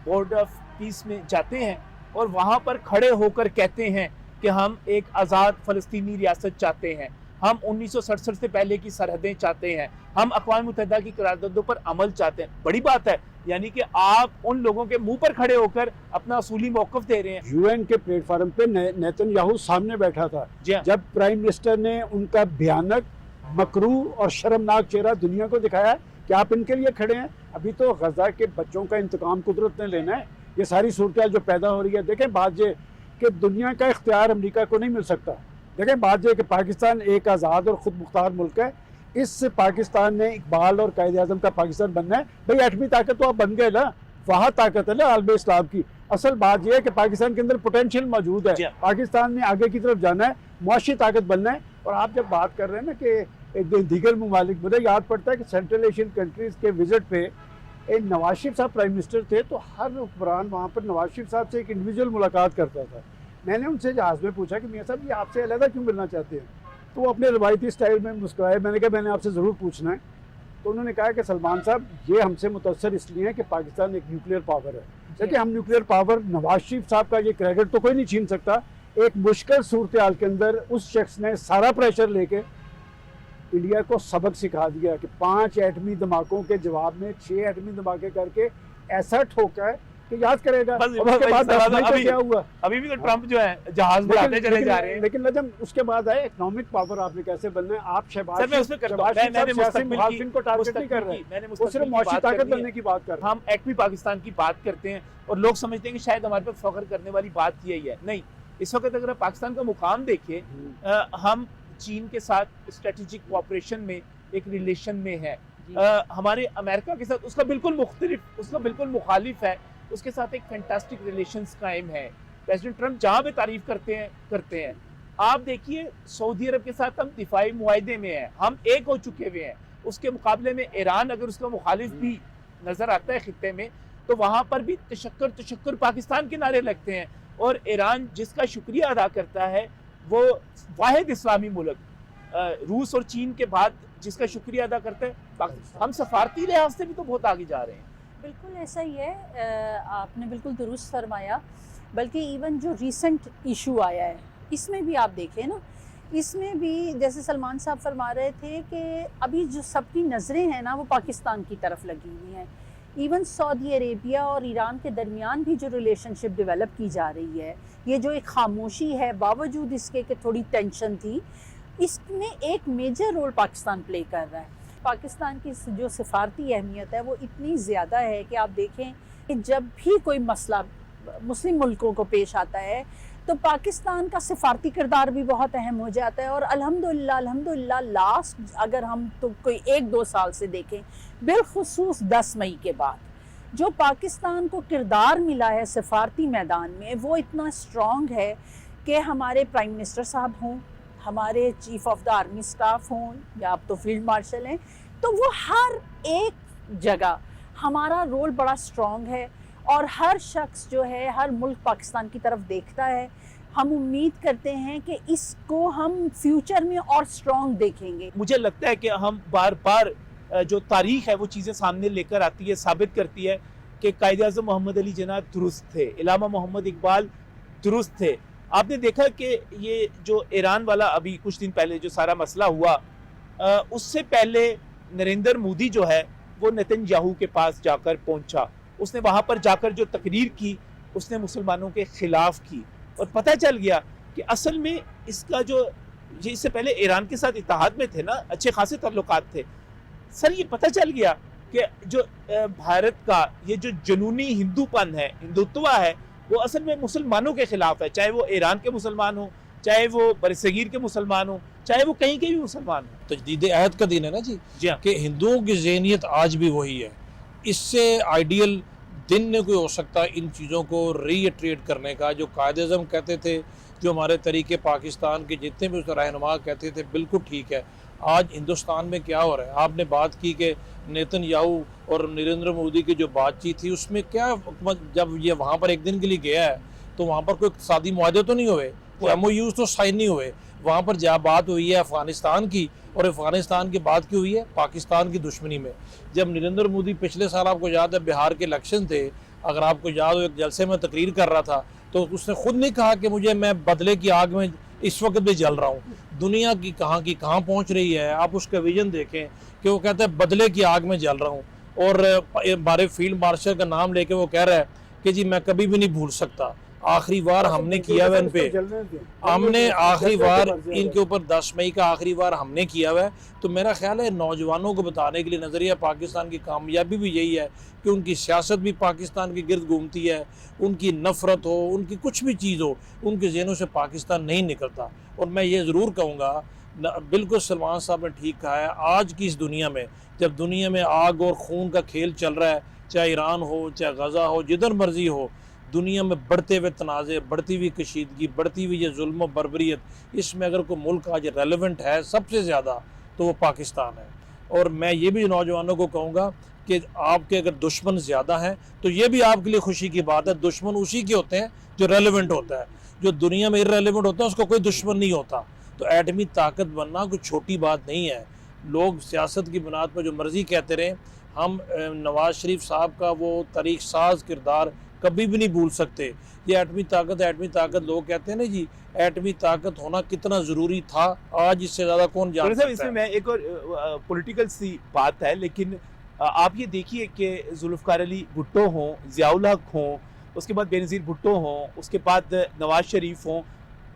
बोर्ड ऑफ पीस में जाते हैं और वहाँ पर खड़े होकर कहते हैं कि हम एक आज़ाद फ़लस्तीनी रियासत चाहते हैं, हम 1967 से पहले की सरहदें चाहते हैं, हम अक़वाम मुत्तहिदा की करारदादों पर अमल चाहते हैं। बड़ी बात है, यानी कि आप उन लोगों के मुंह पर खड़े होकर अपना असूली मौक़िफ़ दे रहे हैं। यूएन के प्लेटफार्म पे नेतन्याहू सामने बैठा था, जब प्राइम मिनिस्टर ने उनका भयानक, मकरूह और शर्मनाक चेहरा दुनिया को दिखाया कि आप इनके लिए खड़े हैं। अभी तो गजा के बच्चों का इंतकाम कुदरत ने लेना है। ये सारी सूरत जो पैदा हो रही है, देखें बात ये कि दुनिया का इख्तियार अमेरिका को नहीं मिल सकता। देखें बात ये कि पाकिस्तान एक आज़ाद और ख़ुद मुख्तार मुल्क है। इस पाकिस्तान ने इकबाल और कायद आज़म का पाकिस्तान बनना है। भाई एटमी ताकत तो आप बन गए ना, वहाँ ताकत है ना आलम इस्लाम की। असल बात यह है कि पाकिस्तान के अंदर पोटेंशियल मौजूद है, पाकिस्तान ने आगे की तरफ जाना है, मुआशी ताकत बनना है। और आप जब बात कर रहे हैं ना कि दीगर ममालिक, मुझे याद पड़ता है कि सेंट्रल एशियन कंट्रीज़ के विजिट पे नवाज शरीफ साहब प्राइम मिनिस्टर थे, तो हर हुक्मरान वहाँ पर नवाज शरीफ साहब से एक इंडिविजुअल मुलाकात करता था। मैंने उनसे जहाज़ में पूछा कि मियाँ साहब ये आपसे अलग क्यों मिलना चाहते हैं, तो वो अपने रवायती स्टाइल में मुस्कुराए। मैंने कहा मैंने आपसे ज़रूर पूछना है। तो उन्होंने कहा कि सलमान साहब ये हमसे मुतासर इसलिए है कि पाकिस्तान एक न्यूक्लियर पावर है। देखिए हम न्यूक्लियर पावर, नवाज शरीफ साहब का ये क्रेडिट तो कोई नहीं छीन सकता। एक मुश्किल सूरत हाल के अंदर उस शख्स ने सारा प्रेशर लेके इंडिया को सबक सिखा दिया कि 5 एटमी धमाकों के जवाब में 6 एटमी धमाके करके ऐसा ठोका है कि याद करेगा। और उसके बाद क्या हुआ, अभी भी तो ट्रंप जो है जहाज बढ़ाते चले जा रहे हैं। लेकिन नजम उसके बाद आए इकोनॉमिक पावर आपने कैसे बनना है। आप शहबाज को टारगेट नहीं कर रहे हैं, वो सिर्फ मुआशी ताकत बनने की बात कर रहे हैं। हम एटमी पाकिस्तान की बात करते हैं और लोग समझते हैं कि शायद हमारे पास फख्र करने वाली बात यही है। नहीं, इस वक्त अगर आप पाकिस्तान का मुकाम देखिए, हम चीन के साथ स्ट्रेटेजिक कोऑपरेशन में एक रिलेशन में है। हमारे अमेरिका के साथ उसका बिल्कुल मुख्तलिफ, उसका बिल्कुल मुखालिफ है, उसके साथ एक फैंटास्टिक रिलेशंस कायम है। प्रेसिडेंट ट्रंप जहाँ पे तारीफ करते हैं। आप देखिए सऊदी अरब के साथ हम दिफाई मुआहदे में हैं, हम एक हो चुके हुए हैं। उसके मुकाबले में ईरान अगर उसका मुखालिफ भी नज़र आता है खित्ते में, तो वहाँ पर भी तशक्कुर पाकिस्तान के नारे लगते हैं। और ईरान जिसका शुक्रिया अदा करता है, वो वाहिद इस्लामी मुल्क रूस और चीन के बाद जिसका शुक्रिया अदा करते हैं। हम सफारती लिहाज से भी तो बहुत आगे जा रहे हैं। बिल्कुल ऐसा ही है, आपने बिल्कुल दुरुस्त फरमाया। बल्कि इवन जो रीसेंट इशू आया है, इसमें भी आप देखें ना, इसमें भी जैसे सलमान साहब फरमा रहे थे कि अभी जो सबकी नज़रें हैं ना वो पाकिस्तान की तरफ लगी हुई हैं। इवन सऊदी अरेबिया और ईरान के दरमियान भी जो रिलेशनशिप डेवलप की जा रही है, ये जो एक खामोशी है बावजूद इसके कि थोड़ी टेंशन थी, इसमें एक मेजर रोल पाकिस्तान प्ले कर रहा है। पाकिस्तान की जो सिफारती अहमियत है वो इतनी ज़्यादा है कि आप देखें कि जब भी कोई मसला मुस्लिम मुल्कों को पेश आता है तो पाकिस्तान का सिफारती किरदार भी बहुत अहम हो जाता है। और अल्हम्दुलिल्लाह लास्ट अगर हम तो कोई 1-2 साल से देखें, बिलखुसूस 10 मई के बाद जो पाकिस्तान को किरदार मिला है सिफारती मैदान में, वो इतना स्ट्रॉन्ग है कि हमारे प्राइम मिनिस्टर साहब हों, हमारे chief of the army staff हों, या अब तो फील्ड मार्शल हैं, तो वो हर एक जगह हमारा रोल बड़ा स्ट्रॉन्ग है। और हर शख्स जो है, हर मुल्क पाकिस्तान की तरफ देखता है। हम उम्मीद करते हैं कि इसको हम फ्यूचर में और स्ट्रॉन्ग देखेंगे। मुझे लगता है कि हम बार बार जो तारीख है वो चीज़ें सामने लेकर आती है, साबित करती है कि कायद आज़म मोहम्मद अली जिन्ना दुरुस्त थे, इलामा मोहम्मद इकबाल दुरुस्त थे। आपने देखा कि ये जो ईरान वाला अभी कुछ दिन पहले जो सारा मसला हुआ, उससे पहले नरेंद्र मोदी जो है वो नेतन्याहू के पास जाकर पहुंचा, उसने वहाँ पर जाकर जो तकरीर की उसने मुसलमानों के खिलाफ की, और पता चल गया कि असल में इसका जो ये इससे पहले ईरान के साथ इत्तेहाद में थे ना, अच्छे खासे ताल्लुकात थे। सर ये पता चल गया कि जो भारत का ये जो जुनूनी हिंदूपन है, हिंदुत्व है, वो असल में मुसलमानों के खिलाफ है, चाहे वो ईरान के मुसलमान हो, चाहे वो बरसगीर के मुसलमान हो, चाहे वो कहीं के भी मुसलमान हो। तजदीद अहद का दिन है ना जी, जी हाँ। कि हिंदुओं की ज़हनियत आज भी वही है। इससे आइडियल दिन ने कोई हो सकता है इन चीज़ों को रीइटरेट करने का। जो कायद-ए-आज़म कहते थे, जो हमारे तरीके पाकिस्तान के जितने भी उस रहनुमा कहते थे, बिल्कुल ठीक है। आज हिंदुस्तान में क्या हो रहा है? आपने बात की कि नेतन्याहू और नरेंद्र मोदी की जो बातचीत थी उसमें क्या, जब ये वहाँ पर एक दिन के लिए गया है तो वहाँ पर कोई इक़्तिसादी मुआहदे तो नहीं हुए, कोई MOUs तो साइन नहीं हुए। वहाँ पर जहाँ बात हुई है अफ़गानिस्तान की, और अफ़गानिस्तान की बात क्यों हुई है? पाकिस्तान की दुश्मनी में। जब नरेंद्र मोदी पिछले साल, आपको याद है, बिहार के इलेक्शन थे, अगर आपको याद हो, एक जलसे में तकरीर कर रहा था, तो उसने खुद नहीं कहा कि मैं बदले की आग में इस वक्त भी जल रहा हूँ। दुनिया की कहाँ पहुँच रही है, आप उसका विजन देखें कि वो कहता है बदले की आग में जल रहा हूँ। और हमारे फील्ड मार्शल का नाम लेके वो कह रहा है कि जी मैं कभी भी नहीं भूल सकता, आखिरी बार हमने किया हुआ इन पे, हमने आखिरी बार इनके ऊपर 10 मई का आखिरी बार हमने किया हुआ है। तो मेरा ख्याल है नौजवानों को बताने के लिए नज़रिया पाकिस्तान की कामयाबी भी यही है कि उनकी सियासत भी पाकिस्तान के गिर्द घूमती है, उनकी नफ़रत हो, उनकी कुछ भी चीज़ हो, उनके ज़हनों से पाकिस्तान नहीं निकलता। और मैं ये ज़रूर कहूँगा, बिल्कुल सलमान साहब ने ठीक कहा है, आज की इस दुनिया में, जब दुनिया में आग और खून का खेल चल रहा है, चाहे ईरान हो, चाहे गज़ा हो, जिधर मर्जी हो, दुनिया में बढ़ते हुए तनाज़े, बढ़ती हुई कशीदगी, बढ़ती हुई ये जुल्म और बर्बरियत, इसमें अगर कोई मुल्क आज रेलेवेंट है सबसे ज़्यादा तो वो पाकिस्तान है। और मैं ये भी नौजवानों को कहूँगा कि आपके अगर दुश्मन ज़्यादा हैं तो ये भी आपके लिए खुशी की बात है। दुश्मन उसी के होते हैं जो रेलेवेंट होता है, जो दुनिया में इर्रेलेवेंट होता है उसको कोई दुश्मन नहीं होता। तो एटमी ताकत बनना कोई छोटी बात नहीं है। लोग सियासत की बुनियाद पर जो मर्ज़ी कहते रहें, हम नवाज़ शरीफ साहब का वो तरीक़ साज किरदार कभी भी नहीं भूल सकते। ये एटमी ताकत लोग कहते हैं ना जी, एटमी ताकत होना कितना ज़रूरी था, आज इससे ज़्यादा कौन जान सकता है। इसमें मैं एक और पॉलिटिकल सी बात है, लेकिन आप ये देखिए कि जुल्फ़िकार अली भुट्टो हों, ज़ियाउल हक हों, उसके बाद बेनज़ीर भुट्टो हों, उसके बाद नवाज़ शरीफ हों,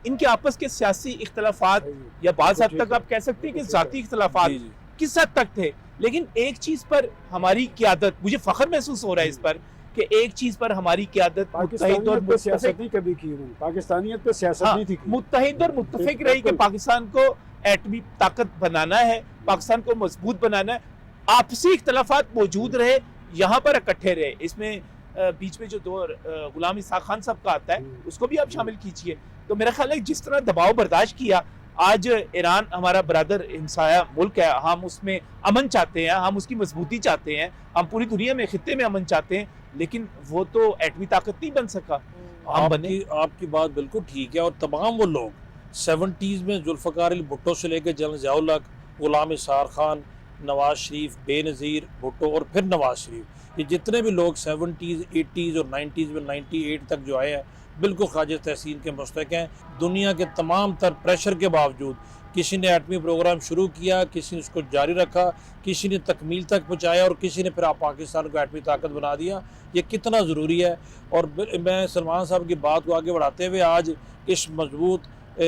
इनके आपस के सियासी इख्तलाफात या बाज़ हद तक आप कह सकते हैं कि ज़ाती इख्तलाफात किस हद तक थे, लेकिन एक चीज़ पर हमारी क़यादत, मुझे फ़ख्र महसूस हो रहा है इस पर कि एक चीज़ पर हमारी क़यादत पाकिस्तानियत पे सियासत नहीं कभी की, पाकिस्तानियत पे सियासत नहीं थी, मुत्तहिद और मुत्तफिक रही कि पाकिस्तान को एटमी ताकत बनाना है, पाकिस्तान को मजबूत बनाना है। आपसी इख्तलाफात मौजूद रहे, यहाँ पर इकट्ठे रहे। इसमें बीच में जो दौर गुलाम इसाक खान साहब का आता है उसको भी आप शामिल कीजिए। तो मेरा ख्याल है जिस तरह दबाव बर्दाश्त किया, आज ईरान हमारा ब्रदर हमसाया मुल्क है, हम उसमें अमन चाहते हैं, हम उसकी मजबूती चाहते हैं, हम पूरी दुनिया में खित्ते में अमन चाहते हैं, लेकिन वो तो एटमी ताकत नहीं बन सका। आपकी बात बिल्कुल ठीक है। और तमाम वो लोग 70s में जुल्फ़िकार अली भुट्टो से लेकर जनरल ज़ियाउल हक, गुलाम इसाक खान, नवाज़ शरीफ, बेनज़ीर भुट्टो और फिर नवाज़ शरीफ, ये जितने भी लोग 70s, 80s और 90s में 98 तक जो आए हैं, बिल्कुल ख़ारिज तहसीन के मुस्तहिक़ हैं। दुनिया के तमाम तर प्रेशर के बावजूद किसी ने एटमी प्रोग्राम शुरू किया, किसी ने उसको जारी रखा, किसी ने तकमील तक पहुँचाया और किसी ने फिर पाकिस्तान को एटमी ताकत बना दिया। ये कितना ज़रूरी है। और मैं सलमान साहब की बात को आगे बढ़ाते हुए, आज इस मजबूत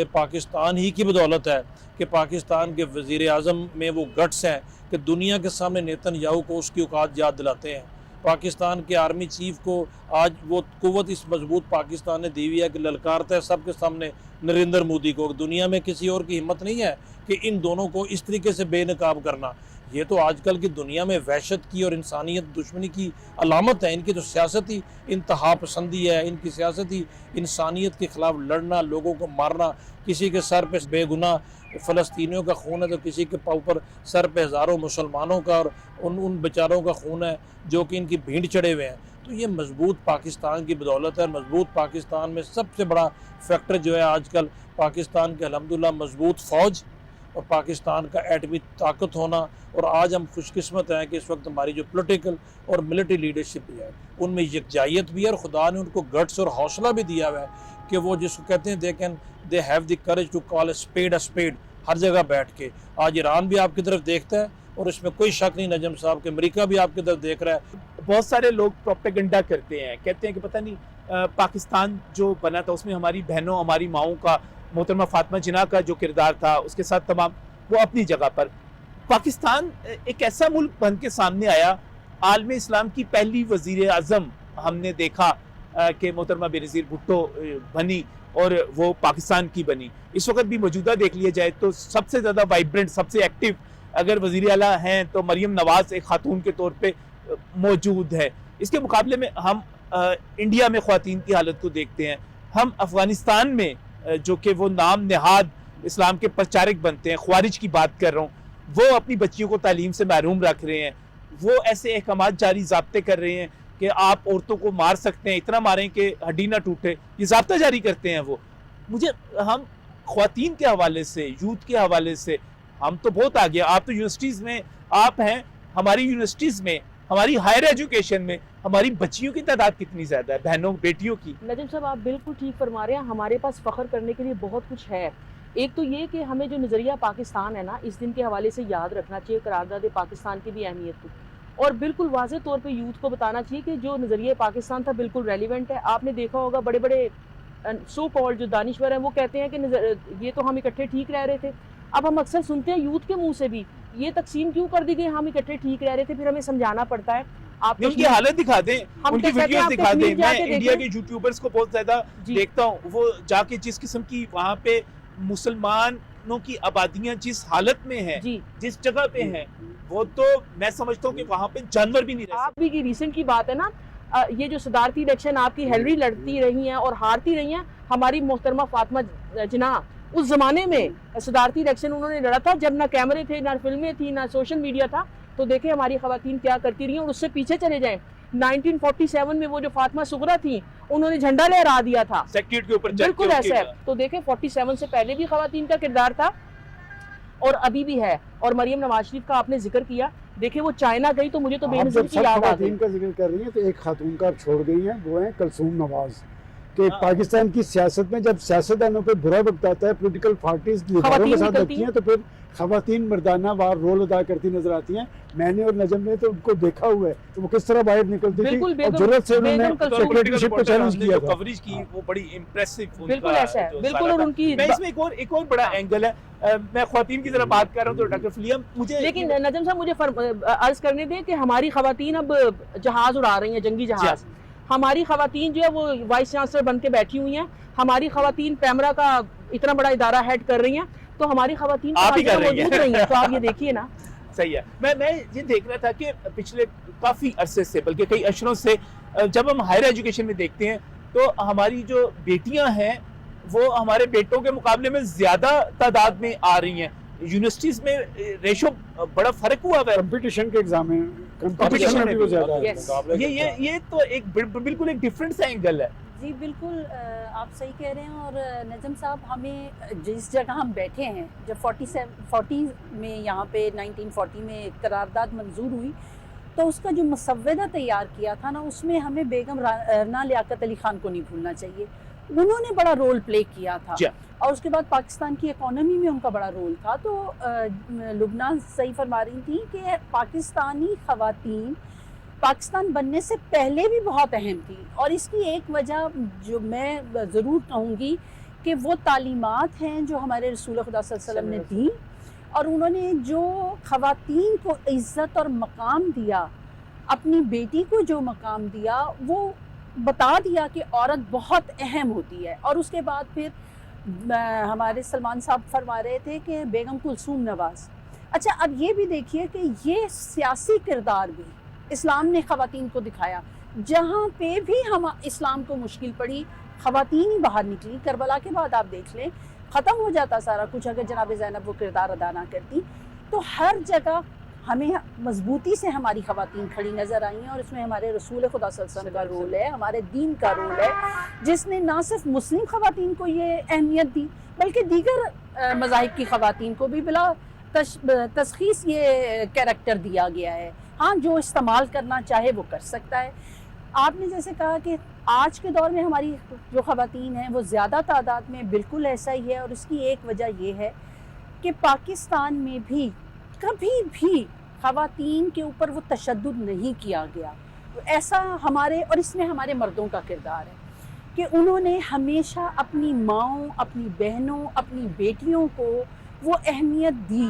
पाकिस्तान ही की बदौलत है कि पाकिस्तान के वज़ीर आज़म में वो गट्स हैं कि दुनिया के सामने नेतन्याहू को उसकी औकात याद दिलाते हैं। पाकिस्तान के आर्मी चीफ को आज वो क़ुव्वत इस मजबूत पाकिस्तान ने दी हुई है कि ललकारता है सबके सामने नरेंद्र मोदी को। दुनिया में किसी और की हिम्मत नहीं है कि इन दोनों को इस तरीके से बेनकाब करना। ये तो आजकल की दुनिया में वहशत की और इंसानियत दुश्मनी की अलामत है। इनकी तो सियासती इंतहा पसंदी है, इनकी सियासती इंसानियत के ख़िलाफ़ लड़ना, लोगों को मारना। किसी के सर पे बेगुनाह फ़लस्तीनियों का खून है तो किसी के ऊपर सर पे हज़ारों मुसलमानों का और उन बेचारों का खून है जो कि इनकी भीड़ चढ़े हुए हैं। तो ये मजबूत पाकिस्तान की बदौलत है। मजबूत पाकिस्तान में सबसे बड़ा फैक्टर जो है आजकल पाकिस्तान के अल्हम्दुलिल्लाह मजबूत फ़ौज और पाकिस्तान का एटमी ताकत होना। और आज हम खुशकिस्मत हैं कि इस वक्त हमारी जो पॉलिटिकल और मिलिट्री लीडरशिप भी है उनमें यकजाहियत भी है और खुदा ने उनको गट्स और हौसला भी दिया हुआ है कि वो जिसको कहते हैं they have the courage to call a spade हर जगह बैठ के। आज ईरान भी आपकी तरफ देखता है और इसमें कोई शक नहीं नजम साहब कि अमेरिका भी आपकी तरफ देख रहा है। बहुत सारे लोग प्रोपेगेंडा करते हैं, कहते हैं कि पता नहीं पाकिस्तान जो बना था उसमें हमारी बहनों हमारी माओं का, मोहतरमा फातिमा जिन्ना का जो किरदार था उसके साथ तमाम, वो अपनी जगह पर। पाकिस्तान एक ऐसा मुल्क बन के सामने आया, आलम इस्लाम की पहली वज़ीर आज़म हमने देखा कि मोहतरमा बेनज़ीर भुट्टो बनी और वो पाकिस्तान की बनी। इस वक्त भी मौजूदा देख लिया जाए तो सबसे ज़्यादा वाइब्रेंट, सबसे एक्टिव अगर वज़ीर आला हैं तो मरियम नवाज़ एक खातून के तौर पे मौजूद है। इसके मुकाबले में हम इंडिया में ख़वातीन की हालत को देखते हैं, हम अफ़गानिस्तान में जो कि वो नाम नहाद इस्लाम के प्रचारक बनते हैं, ख्वारिज की बात कर रहा हूँ, वो अपनी बच्चियों को तालीम से महरूम रख रहे हैं, वो ऐसे अहकामात जारी ज़ाब्ते कर रहे हैं कि आप औरतों को मार सकते हैं, इतना मारें कि हड्डी ना टूटे, ये ज़ाब्ता जारी करते हैं वो। हम ख्वातीन के हवाले से, यूथ के हवाले से हम तो बहुत आगे। आप तो यूनिवर्सिटीज़ में आप हैं, हमारी यूनिवर्सिटीज़ में, हमारी हायर एजुकेशन में हमारी बच्चियों की तादाद कितनी ज़्यादा है, बहनों बेटियों की। नजम साहब आप बिल्कुल ठीक फरमा रहे हैं, हमारे पास फ़ख्र करने के लिए बहुत कुछ है। एक तो ये कि हमें जो नज़रिया पाकिस्तान है ना, इस दिन के हवाले से याद रखना चाहिए करारदाद पाकिस्तान की भी अहमियत को, और बिल्कुल वाज़े तौर पे यूथ को बताना चाहिए कि जो नज़रिया पाकिस्तान था बिल्कुल रेलिवेंट है। आपने देखा होगा बड़े बड़े सो कॉल्ड जो दानिश्वर हैं वो कहते हैं कि ये तो हम इकट्ठे ठीक रह रहे थे। अब हम अक्सर सुनते हैं यूथ के मुंह से भी, ये तकसीम क्यों कर दी गई, हम इकट्ठे ठीक रह रहे थे, फिर हमें समझाना पड़ता है। आप उनकी हालत दिखा दें, हम उनकी तो कहते हैं वीडियोस आप दिखा दें। कश्मीर मैं जाके इंडिया देखें। के यूट्यूबर्स को बहुत ज्यादा जी। देखता हूँ, वो जाके जिस किस्म की वहाँ पे मुसलमानों की आबादियां जिस हालत में है, जी जिस जगह पे हैं, वो तो मैं समझता हूँ कि वहाँ पे जानवर भी नहीं रह आप भी की रिसेंट की बात है ना, ये जो सदारती इलेक्शन आपकी हिलरी लड़ती रही हैं और हारती रही हैं, हमारी मोहतरमा फातिमा जिन्ना उस जमाने में सदारती इलेक्शन उन्होंने लड़ा था जब ना कैमरे थे, ना फिल्में थी, ना सोशल मीडिया था। तो देखें हमारी खवातीन क्या करती रही हैं। और उससे पीछे चले जाएं, 1947 में वो जो फातिमा सुगरा थी उन्होंने झंडा लहरा दिया था सेक्रेटरी के ऊपर, बिल्कुल ऐसा है। तो देखें 47 से पहले भी खवातीन का किरदार था और अभी भी है। और मरियम नवाज शरीफ का आपने जिक्र किया, देखे वो चाइना गई तो मुझे तो आप बेनज़ीर जब की सब याद आ गई। खवातीन का जिक्र कर रही हैं तो एक खातून का आप छोड़ गई हैं, वो है कलसूम नवाज। कि हाँ। पाकिस्तान की सियासत में जब सियासतदानों पे बुरा वक्त आता है, पॉलिटिकल पार्टीज लीडरों के खवातीन साथ निकलती लगती हैं, तो फिर खवातीन मर्दाना वार रोल अदा करती नजर आती हैं। मैंने और नजम ने तो उनको देखा हुआ है तो वो किस तरह बाहर निकलती थी बिल्कुल, और बेगम- जरूरत से उन्होंने बेगम कलसूम सेक्रेटरीशिप को चैलेंज किया था। कवरेज की वो बड़ी इम्प्रेसिव, बिल्कुल ऐसा है, बिल्कुल। और उनकी मैं इसमें एक और बड़ा एंगल है, मैं ख्वातीन की तरह बात कर रहा हूँ तो डॉक्टर फलीम मुझे, लेकिन नजम साहब मुझे अर्ज करने दें कि हमारी खवातीन अब जहाज उड़ा रही हैं, जंगी जहाज। हमारी खवातीन जो है वो वाइस चांसलर बन के बैठी हुई हैं, हमारी खवातीन पैमरा का इतना बड़ा इदारा हेड कर रही हैं, तो हमारी खवातीन आप ही कर रही हैं। मौजूद रही हैं। तो आप ये देखिए ना। सही है। मैं ये देख रहा था कि पिछले काफ़ी अरसे से, बल्कि कई अशरों से, जब हम हायर एजुकेशन में देखते हैं तो हमारी जो बेटियां हैं वो हमारे बेटों के मुकाबले में ज़्यादा तादाद में आ रही हैं। यूनिवर्सिटीज़ में रेशो बड़ा फ़र्क हुआ है। कंपटीशन के एग्जाम में Competition कंपटीशन में भी वो में ज्यादा है। Yes. ये तो एक बिल्कुल एक डिफरेंट सा एंगल है। जी बिल्कुल, आप सही कह रहे हैं। और नजम साहब, हमें जिस जगह हम बैठे हैं, जब 40 में यहाँ पे 1940 में करारदाद मंजूर हुई तो उसका जो मसवदा तैयार किया था ना, उसमें हमें बेगम राना लियाकत अली खान को नहीं भूलना चाहिए। उन्होंने बड़ा रोल प्ले किया था जी। और उसके बाद पाकिस्तान की इकोनॉमी में उनका बड़ा रोल था। तो लुबनान सही फरमा रही थी कि पाकिस्तानी खवातीन पाकिस्तान बनने से पहले भी बहुत अहम थी। और इसकी एक वजह जो मैं ज़रूर कहूँगी कि वो तालीमात हैं जो हमारे रसूल खुदा सल्लल्लाहु अलैहि वसल्लम ने दी, और उन्होंने जो खवातीन को इज़्ज़त और मकाम दिया, अपनी बेटी को जो मकाम दिया, वो बता दिया कि औरत बहुत अहम होती है। और उसके बाद फिर हमारे सलमान साहब फरमा रहे थे कि बेगम कुलसूम नवाज़। अच्छा, अब ये भी देखिए कि ये सियासी किरदार भी इस्लाम ने ख़वातीन को दिखाया। जहाँ पे भी हम इस्लाम को मुश्किल पड़ी, ख़वातीन ही बाहर निकली। करबला के बाद आप देख लें, ख़त्म हो जाता सारा कुछ अगर जनाब ज़ैनब वो किरदार अदा ना करती। तो हर जगह हमें मजबूती से हमारी ख़वातीन खड़ी नज़र आई हैं, और इसमें हमारे रसूल खुदा सल्लल्लाहु अलैहि वसल्लम का रोल है, हमारे दीन का रोल है, जिसने ना सिर्फ मुस्लिम ख़वातीन को ये अहमियत दी बल्कि दीगर मज़ाहिब की ख़वातीन को भी बिला तशख़ीस ये कैरेक्टर दिया गया है। हाँ, जो इस्तेमाल करना चाहे वो कर सकता है। आपने जैसे कहा कि आज के दौर में हमारी जो ख़वातीन हैं वो ज़्यादा तादाद में, बिल्कुल ऐसा ही है। और इसकी एक वजह ये है कि पाकिस्तान में भी कभी भी ख़वातीन के ऊपर वो तशद्दुद नहीं किया गया। ऐसा हमारे, और इसमें हमारे मर्दों का किरदार है कि उन्होंने हमेशा अपनी माँओं, अपनी बहनों, अपनी बेटियों को वो अहमियत दी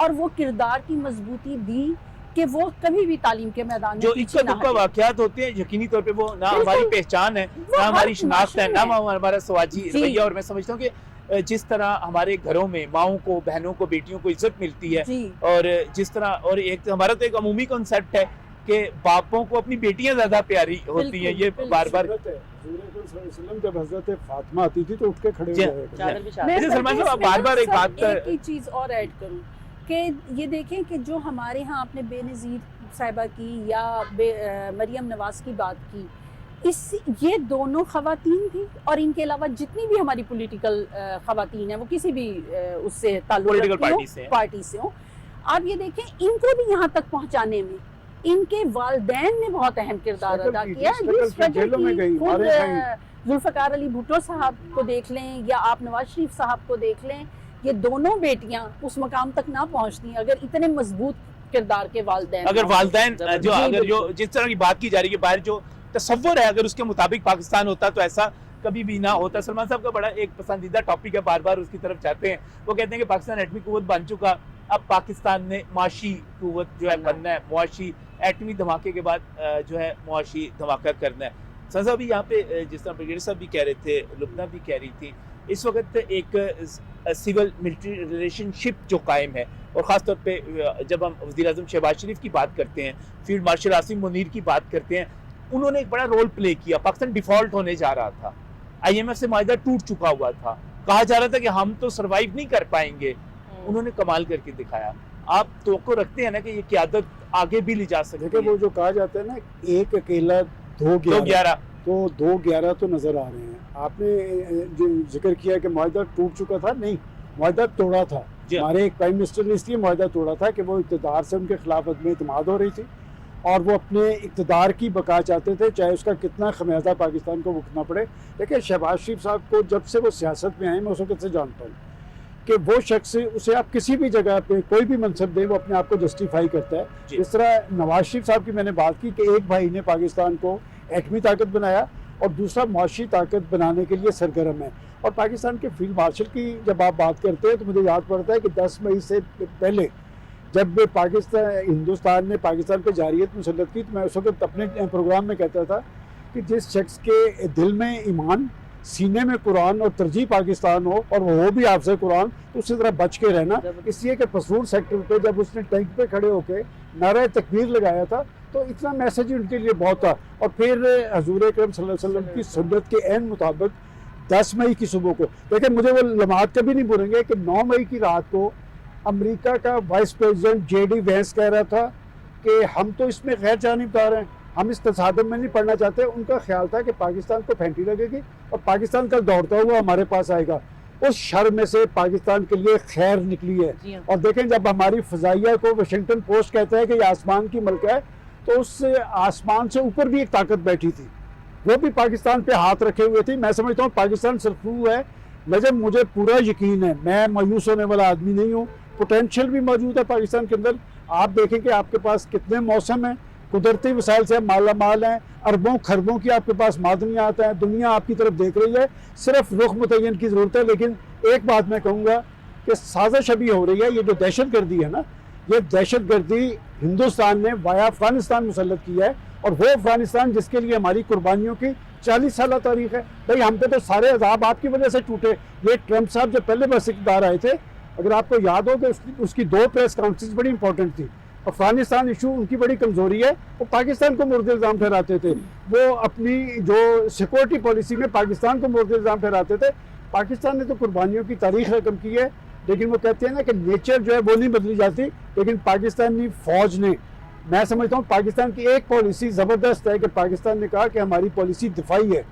और वो किरदार की मजबूती दी कि वो कभी भी तालीम के मैदान में जो पीछे इक्का ना दुक्का हटे। वाकयात होते हैं, यकीनी तौर पे वो ना बिल्कुल। हमारी पहचान है, वो ना हमारी हर शिनाख्त है, माशरे ना में। हमारा समाजी जी। रवैया। और मैं समझता हूँ कि जिस तरह हमारे घरों में माओं को, बहनों को, बेटियों को इज्जत मिलती है, जी और जिस तरह, और एक हमारा तो एक अमूमी कॉन्सेप्ट है कि बापों को अपनी बेटियां ज्यादा प्यारी होती हैं। ये बिल्कुल, बार बार सुन्नत है। हुज़ूर अकरम सल्लल्लाहु अलैहि वसल्लम जब हज़रत फातिमा आती थी तो उठ के खड़े हो जी। जाया करते थे। चादर भी मैं अच्छा, सलमान साहब, आप इसमें ना बार-बार एक सब बात एक ही चीज़ और ऐड करूं कि ये देखें कि जो हमारे यहाँ आपने बेनज़ीर साहिबा की या मरियम नवाज़ की बात की, ये दोनों ख़वातीन थी, और इनके अलावा जितनी भी हमारी पॉलिटिकल ख़वातीन हैं वो किसी भी उससे ताल्लुक़ पॉलिटिकल रखती पार्टी से हैं। पार्टी से हो, आप ये देखें इनको भी यहाँ तक पहुँचाने में इनके वालदैन ने बहुत अहम किरदार स्ट्रगल अदा की, किया। स्ट्रगल की, स्ट्रगल जेलों में की, गई, खुद मारे गई। जुल्फ़िकार अली भुट्टो साहब को देख लें या आप नवाज शरीफ साहब को देख लें, ये दोनों बेटियां उस मकाम तक ना पहुंचती अगर इतने मजबूत किरदार के वालदैन अगर वालदैन जो, जी, अगर जो बिल्कुल। जिस तरह की बात की जा रही है, बाहर जो तसव्वुर है, अगर उसके मुताबिक पाकिस्तान होता तो ऐसा कभी भी ना होता। सलमान साहब का बड़ा एक पसंदीदा टॉपिक है, बार बार उसकी तरफ जाते हैं। वो कहते हैं कि पाकिस्तान एटमी कुव्वत बन चुका, अब पाकिस्तान ने माशी कुव्वत जो है बनना है, मुआशी एटमी धमाके के बाद जो है मुआशी धमाका करना है। सलमान साहब भी यहाँ पे, जिस तरह ब्रिगेडियर साहब भी कह रहे थे, लुबना भी कह रही थी, इस वक्त एक सिविल मिलिट्री रिलेशनशिप जो कायम है, और ख़ास तौर पे जब हम वज़ीर आज़म शहबाज शरीफ की बात करते हैं, फील्ड मार्शल आसिम मुनीर की बात करते हैं, उन्होंने एक बड़ा रोल प्ले किया। पाकिस्तान डिफ़ॉल्ट होने जा रहा था, IMF से माहिदा टूट चुका हुआ था, कहा जा रहा था कि हम तो सर्वाइव नहीं कर पाएंगे, उन्होंने कमाल करके दिखाया। आप तवक्को रखते हैं ना कि ये क़यादत आगे भी ले जा सकती देखिए, है? वो जो कहा जाता है ना, एक अकेला दो 2-11 तो 2-11 तो नज़र आ रहे हैं। आपने जो जिक्र किया कि मुआहदा टूट चुका था, नहीं, मुआहदा तोड़ा था। जी। हमारे एक प्राइम मिनिस्टर ने इसलिए मुआहदा तोड़ा था कि वो इक़्तिदार से उनके खिलाफ अदम इत्मीनाद हो रही थी और वो अपने इक़्तिदार की बका चाहते थे, चाहे उसका कितना खमियाजा पाकिस्तान को भुगतना पड़े। देखिए, शहबाज शरीफ साहब को जब से वो सियासत में आए, मैं उस वक्त से जानता हूँ कि वो शख्स, उसे आप किसी भी जगह पे कोई भी मनसब दें, वो अपने आप को जस्टिफाई करता है। जी। इस तरह नवाज शरीफ साहब की मैंने बात की कि एक भाई ने पाकिस्तान को एटमी ताकत बनाया और दूसरा मुआशी ताकत बनाने के लिए सरगर्म है। और पाकिस्तान के फील्ड मार्शल की जब आप बात करते हैं तो मुझे याद पड़ता है कि 10 मई से पहले जब हिंदुस्तान ने पाकिस्तान पर जारियत मुसल्लत की, तो मैं उस वक्त अपने प्रोग्राम में कहता था कि जिस शख्स के दिल में ईमान, सीने में कुरान और तरजीह पाकिस्तान हो, और वो भी आपसे कुरान, तो उसी तरह बच के रहना। इसलिए कि पसरूर सेक्टर पे जब उसने टैंक पे खड़े होकर नारा तकबीर लगाया था तो इतना मैसेज उनके लिए बहुत था। और फिर हजूर अकरम सल्लल्लाहु अलैहि वसल्लम की सुन्नत के ऐन मुताबिक 10 मई की सुबह को, देखिए मुझे वो लम्हात कभी नहीं भूलेंगे कि 9 मई की रात को अमेरिका का वाइस प्रेसिडेंट JD वैंस कह रहा था कि हम तो इसमें गैर जानिबदार हैं, हम इस तसादम में नहीं पढ़ना चाहते। उनका ख्याल था कि पाकिस्तान को फेंटी लगेगी और पाकिस्तान का दौड़ता हुआ हमारे पास आएगा। उस शर में से पाकिस्तान के लिए खैर निकली है। जी हाँ। और देखें, जब हमारी फ़ज़ाइया को वाशिंगटन पोस्ट कहता है कि ये आसमान की मलक है, तो उस आसमान से ऊपर भी एक ताकत बैठी थी, वो भी पाकिस्तान पे हाथ रखे हुए थी। मैं समझता हूँ पाकिस्तान सरफू है। नजम, मुझे पूरा यकीन है, मैं मायूस होने वाला आदमी नहीं हूँ। पोटेंशियल भी मौजूद है पाकिस्तान के अंदर। आप देखें कि आपके पास कितने मौसम हैं, कुदरती वसाइल से माला माल हैं, अरबों खरबों की आपके पास मादनियात हैं, दुनिया आपकी तरफ देख रही है, सिर्फ रुख मुतय्यन की ज़रूरत है। लेकिन एक बात मैं कहूँगा कि साजिश अभी हो रही है, ये जो दहशत गर्दी है ना, ये दहशत गर्दी हिंदुस्तान ने वाया अफगानिस्तान मुसल्लत किया है, और वो अफगानिस्तान जिसके लिए हमारी कुर्बानियों की 40 साल तारीख है। भाई, हम पे तो सारे अजाब आपकी वजह से टूटे। ये ट्रंप साहब जब पहले बस इक़्तिदार आए थे, अगर आपको याद हो कि उसकी 2 प्रेस कॉन्फ्रेंस बड़ी इंपॉर्टेंट थी। अफगानिस्तान इशू उनकी बड़ी कमज़ोरी है, वो पाकिस्तान को मुर्द इल्ज़ाम ठहराते थे, वो अपनी जो सिक्योरिटी पॉलिसी में पाकिस्तान को मुर्द इल्ज़ाम ठहराते थे। पाकिस्तान ने तो कुर्बानियों की तारीख रकम की है, लेकिन वो कहते हैं ना कि नेचर जो है वो नहीं बदली जाती। लेकिन पाकिस्तानी फ़ौज ने, मैं समझता हूँ पाकिस्तान की एक पॉलिसी ज़बरदस्त है कि पाकिस्तान ने कहा कि हमारी पॉलिसी दिफाई है,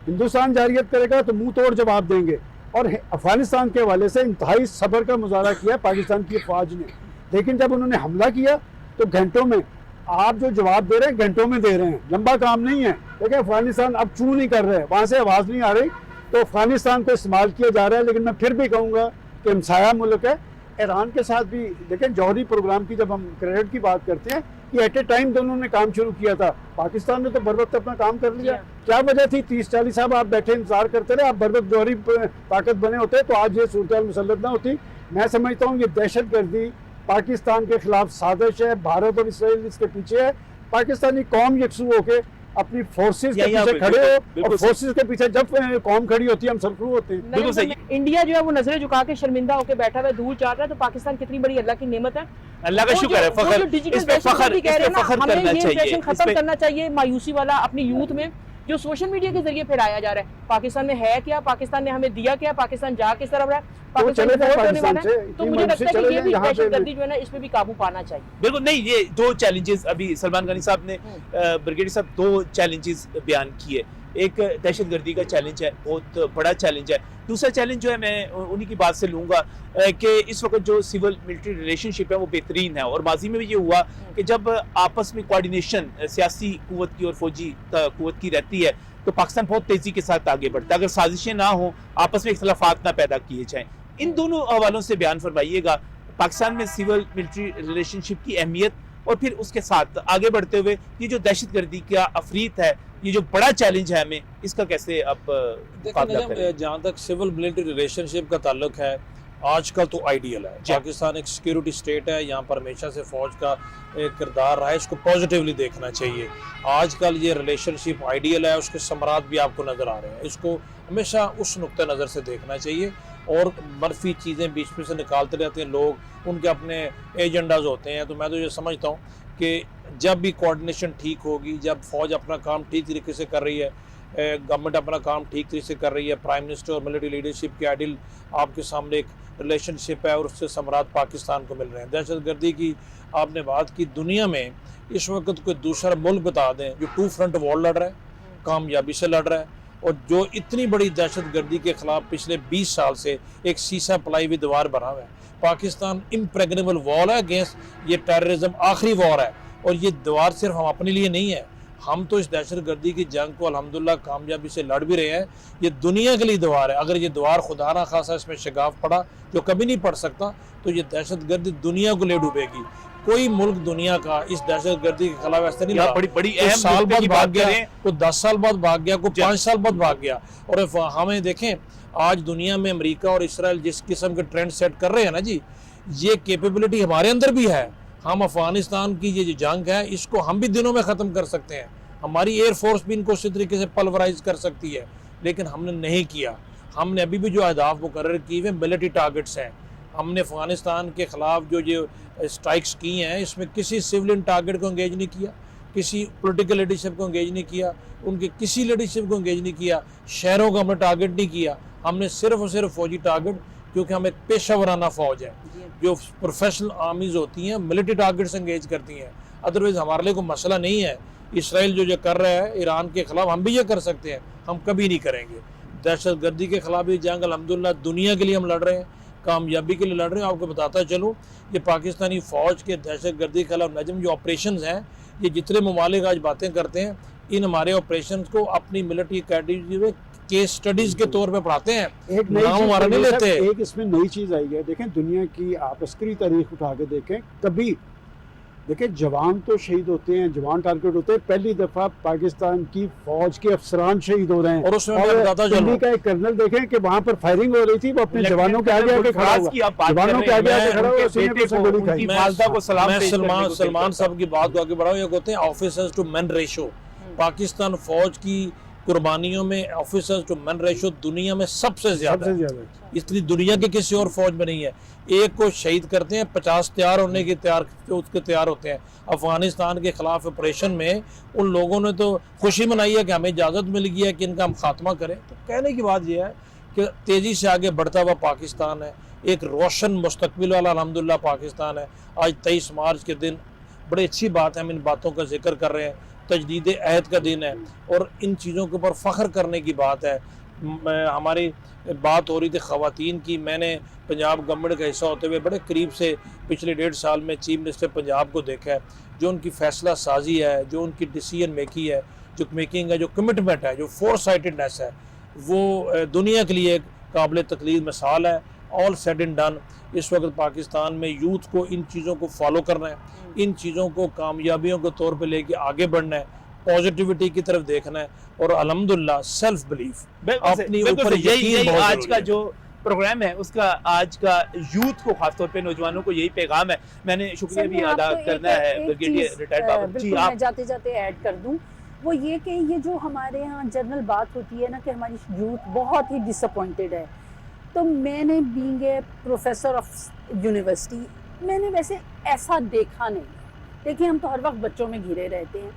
हिंदुस्तान जारियत करेगा तो मुँह तोड़ जवाब देंगे। और अफगानिस्तान के हवाले से इंतहाई सब्र का मुजाहरा किया पाकिस्तान की फ़ौज ने। लेकिन जब उन्होंने हमला किया तो घंटों में, आप जो जवाब दे रहे हैं घंटों में दे रहे हैं, लंबा काम नहीं है। देखिए, अफगानिस्तान अब चू नहीं कर रहे हैं, वहाँ से आवाज़ नहीं आ रही, तो अफगानिस्तान को इस्तेमाल किया जा रहा है। लेकिन मैं फिर भी कहूँगा कि हमसाया मुल्क है, ईरान के साथ भी देखें, जौहरी प्रोग्राम की जब हम क्रेडिट की बात करते हैं, ये एट ए टाइम दोनों ने काम शुरू किया था। पाकिस्तान ने तो बर वक्त अपना काम कर लिया। क्या वजह थी? 30-40 साहब आप बैठे इंतजार करते रहे, आप बर वक्त जौहरी ताकत बने होते तो आज ये सूरत मुसल्लत ना होती। मैं समझता हूँ ये दहशत गर्दी पाकिस्तान के खिलाफ साजिश है, भारत और इसराइल इसके पीछे है। पाकिस्तानी कौम यकसू होके अपनी फोर्सेस के यहाँ पीछे पे खड़े हो, बिल्कुल और फोर्सेस के पीछे जब कौम खड़ी होती है हम सरखरू होते हैं। बिल्कुल सही। इंडिया जो है वो नजरें झुका के शर्मिंदा होकर बैठा हुआ है, धूल चाट रहा है, तो पाकिस्तान कितनी बड़ी अल्लाह की नेमत है। अल्लाह का वो शुक्र है, जो फखर डिजिटल इस पे फखर दहशतगर्दी कह रहे हैं ना, फखर हमें करना ये चाहिए। इंप्रेशन इस खत्म पे करना चाहिए मायूसी वाला अपनी यूथ में, जो सोशल मीडिया के जरिए फैलाया जा रहा है। पाकिस्तान में है क्या, पाकिस्तान ने हमें दिया क्या, पाकिस्तान जा किस तरफ रहा है, पाकिस्तान चले जाए वोट होने वाला पाकिस्तान है। से, तो इतनी मुझे मर्जी लगता है चले कि ये जाए भी यहाँ पे दहशतगर्दी जो है ना, इस पे भी काबू पाना चाहिए। बिल्कुल नहीं, ये दो चैलेंजेस अभी सलमान गनी साहब ने ब्रिगेडियर साहब दो चैलेंजेस बयान किए। एक दहशतगर्दी का चैलेंज है, बहुत बड़ा चैलेंज है। दूसरा चैलेंज जो है मैं उन्हीं की बात से लूँगा कि इस वक्त जो सिविल मिलिट्री रिलेशनशिप है वो बेहतरीन है, और माजी में भी ये हुआ कि जब आपस में कोऑर्डिनेशन सियासी कुव्वत की और फौजी कुव्वत की रहती है तो पाकिस्तान बहुत तेज़ी के साथ आगे बढ़ता है। अगर साजिशें ना हो, आपस में इख्तलाफात ना पैदा किए जाएँ। इन दोनों हवालों से बयान फरमाइएगा पाकिस्तान में सिविल मिलिट्री रिलेशनशिप की अहमियत, और फिर उसके साथ आगे बढ़ते हुए ये जो दहशतगर्दी का अफरीत है, ये जो बड़ा चैलेंज है हमें, इसका कैसे अब मुकाबला करें? जहाँ तक सिविल मिलिट्री रिलेशनशिप का ताल्लुक है, आजकल तो आइडियल है। पाकिस्तान एक सिक्योरिटी स्टेट है, यहाँ पर हमेशा से फौज का एक किरदार रहा है, इसको पॉजिटिवली देखना चाहिए। आजकल ये रिलेशनशिप आइडियल है, उसके समरात भी आपको नज़र आ रहे हैं। इसको हमेशा उस नुक्ते नज़र से देखना चाहिए, और मनफी चीज़ें बीच में से निकालते रहते हैं लोग, उनके अपने एजेंडाज होते हैं। तो मैं तो ये समझता हूँ कि जब भी कोऑर्डिनेशन ठीक होगी, जब फौज अपना काम ठीक तरीके से कर रही है, गवर्नमेंट अपना काम ठीक तरीके से कर रही है, प्राइम मिनिस्टर और मिलिट्री लीडरशिप की आइडियल आपके सामने एक रिलेशनशिप है, और उससे समरात पाकिस्तान को मिल रहे हैं। दहशतगर्दी की आपने बात की, दुनिया में इस वक्त कोई दूसरा मुल्क बता दें जो 2 फ्रंट वॉर लड़ रहा है, कामयाबी से लड़ रहा है, और जो इतनी बड़ी दहशतगर्दी के खिलाफ पिछले 20 साल से एक सीसा पलाई हुई दीवार बना हुआ है। पाकिस्तान इम्प्रेगनेबल वॉर है अगेंस्ट ये टेररिज्म, आखिरी वॉर है, और ये दीवार सिर्फ हम अपने लिए नहीं है, हम तो इस दहशतगर्दी की जंग को अल्हम्दुलिल्लाह कामयाबी से लड़ भी रहे हैं। ये दुनिया के लिए दीवार है, अगर ये दीवार खुदा ना खासा इसमें शगाफ पड़ा, जो कभी नहीं पड़ सकता, तो ये दहशतगर्दी दुनिया को ले डूबेगी। कोई मुल्क दुनिया का इस दहशतगर्दी के खिलाफ ऐसे नहीं लड़ा। बड़ी कोई अहम साल मुद्दे बाद की भाग बात गया, करें, कोई 10 साल बाद भाग गया, कोई 5 साल बाद भाग गया। और हमें देखें आज दुनिया में अमेरिका और इसराइल जिस किस्म के ट्रेंड सेट कर रहे हैं ना जी, ये कैपेबिलिटी हमारे अंदर भी है। हम अफगानिस्तान की ये जो जंग है, इसको हम भी दिनों में ख़त्म कर सकते हैं, हमारी एयरफोर्स भी इनको उसी तरीके से पल्वराइज कर सकती है, लेकिन हमने नहीं किया। हमने अभी भी जो अहदाफ मुकर्रर किए हुए मिलिट्री टारगेट्स हैं, हमने अफगानिस्तान के ख़िलाफ़ जो स्ट्राइक्स की हैं, इसमें किसी सिविलियन टारगेट को इंगेज नहीं किया, किसी पॉलिटिकल लीडरशिप को इंगेज नहीं किया, उनके किसी लीडरशिप को इंगेज नहीं किया, शहरों को हमने टारगेट नहीं किया। हमने सिर्फ और सिर्फ फौजी टारगेट, क्योंकि हम एक पेशा वराना फ़ौज है, जो प्रोफेशनल आर्मीज़ होती हैं मिलिट्री टारगेट्स इंगेज करती हैं। अदरवाइज़ हमारे लिए कोई मसला नहीं है। इसराइल जो कर रहा है ईरान के ख़िलाफ़, हम भी ये कर सकते हैं, हम कभी नहीं करेंगे। दहशतगर्दी के ख़िलाफ़ ये जंग अल्हम्दुलिल्लाह दुनिया के लिए हम लड़ रहे हैं, कामयाबी के लिए लड़ रहे हैं। आपको बताता चलूँ, ये पाकिस्तानी फ़ौज के दहशतगर्दी के खिलाफ नजम जो ऑपरेशन हैं, ये जितने ममालिक आज बातें करते हैं, इन हमारे ऑपरेशन को अपनी मिलिट्री कैटेगरी में केस स्टडीज़ के तौर पे पढ़ाते हैं, एक नई नाम हमारा नहीं लेते। एक इसमें नई चीज़ आई है, देखें दुनिया की आप अस्करी तारीख उठा के देखें, कभी देखें जवान तो शहीद होते हैं, जवान टारगेट होते हैं, पहली दफ़ा पाकिस्तान की फौज के अफसरान शहीद हो रहे हैं। और उसमें मैं बताता चलूं, दिल्ली का एक कर्नल देखें कि वहाँ पर फायरिंग हो रही थी, वो अपने जवानों के आगे आके खड़ा हुआ, जवानों के आगे आके खड़ा हुआ, सीने पे से गोली खाई। मैं सलमान साहब की बात को आगे बढ़ाऊं, ये कहते हैं officers to men ratio. Pakistan फौज की कुर्बानियों में ऑफिसर्स टू मेन रेशो दुनिया में सबसे ज्यादा है, इसलिए दुनिया के किसी और फौज में नहीं है। एक को शहीद करते हैं, 50 तैयार होने के तैयार होते हैं। अफगानिस्तान के खिलाफ ऑपरेशन में उन लोगों ने तो खुशी मनाई है कि हमें इजाज़त मिल गई है कि इनका हम खात्मा करें। तो कहने की बात यह है कि तेज़ी से आगे बढ़ता हुआ पाकिस्तान है, एक रोशन मुस्तकबिल वाला अल्हम्दुलिल्लाह पाकिस्तान है। आज 23 मार्च के दिन बड़ी अच्छी बात है, हम इन बातों का जिक्र कर रहे हैं, तजदीद अहद का दिन है, और इन चीज़ों के ऊपर फ़ख्र करने की बात है। हमारी बात हो रही थी ख़वातीन की, मैंने पंजाब गवर्नमेंट का हिस्सा होते हुए बड़े करीब से पिछले 1.5 साल में चीफ मिनिस्टर पंजाब को देखा है। जो उनकी फ़ैसला साजी है, जो उनकी डिसीजन मेकिंग है, जो कमिटमेंट है, जो फोर साइटेडनेस है, वो दुनिया के लिए एक काबिल तकलीद मिसाल है। ऑल सेड एंड डन, इस वक्त पाकिस्तान में यूथ को इन चीज़ों को फॉलो करना है, इन चीज़ों को कामयाबियों के तौर पे लेके आगे बढ़ना है, पॉजिटिविटी की तरफ देखना है और अल्हम्दुलिल्लाह सेल्फ बिलीफ अपनी ऊपर यही यकीन बहुत आज का ज़रूरी है। जो प्रोग्राम है उसका आज का यूथ को खासतौर पे नौजवानों को यही पैगाम है। मैंने शुक्रिया सर, भी मैं अदा आपको करना एक- है एक ब्रिगेडियर चीज़, रिटायर्ड बाबर जी। बिल्कुल आप मैं जाते जाते ऐड कर दूं, वो ये कि ये जो हमारे यहाँ जनरल बात होती है ना कि हमारी यूथ बहुत ही डिसअपॉइंटेड है, तो मैंने being a professor of university मैंने वैसे ऐसा देखा नहीं। देखिए हम तो हर वक्त बच्चों में घिरे रहते हैं,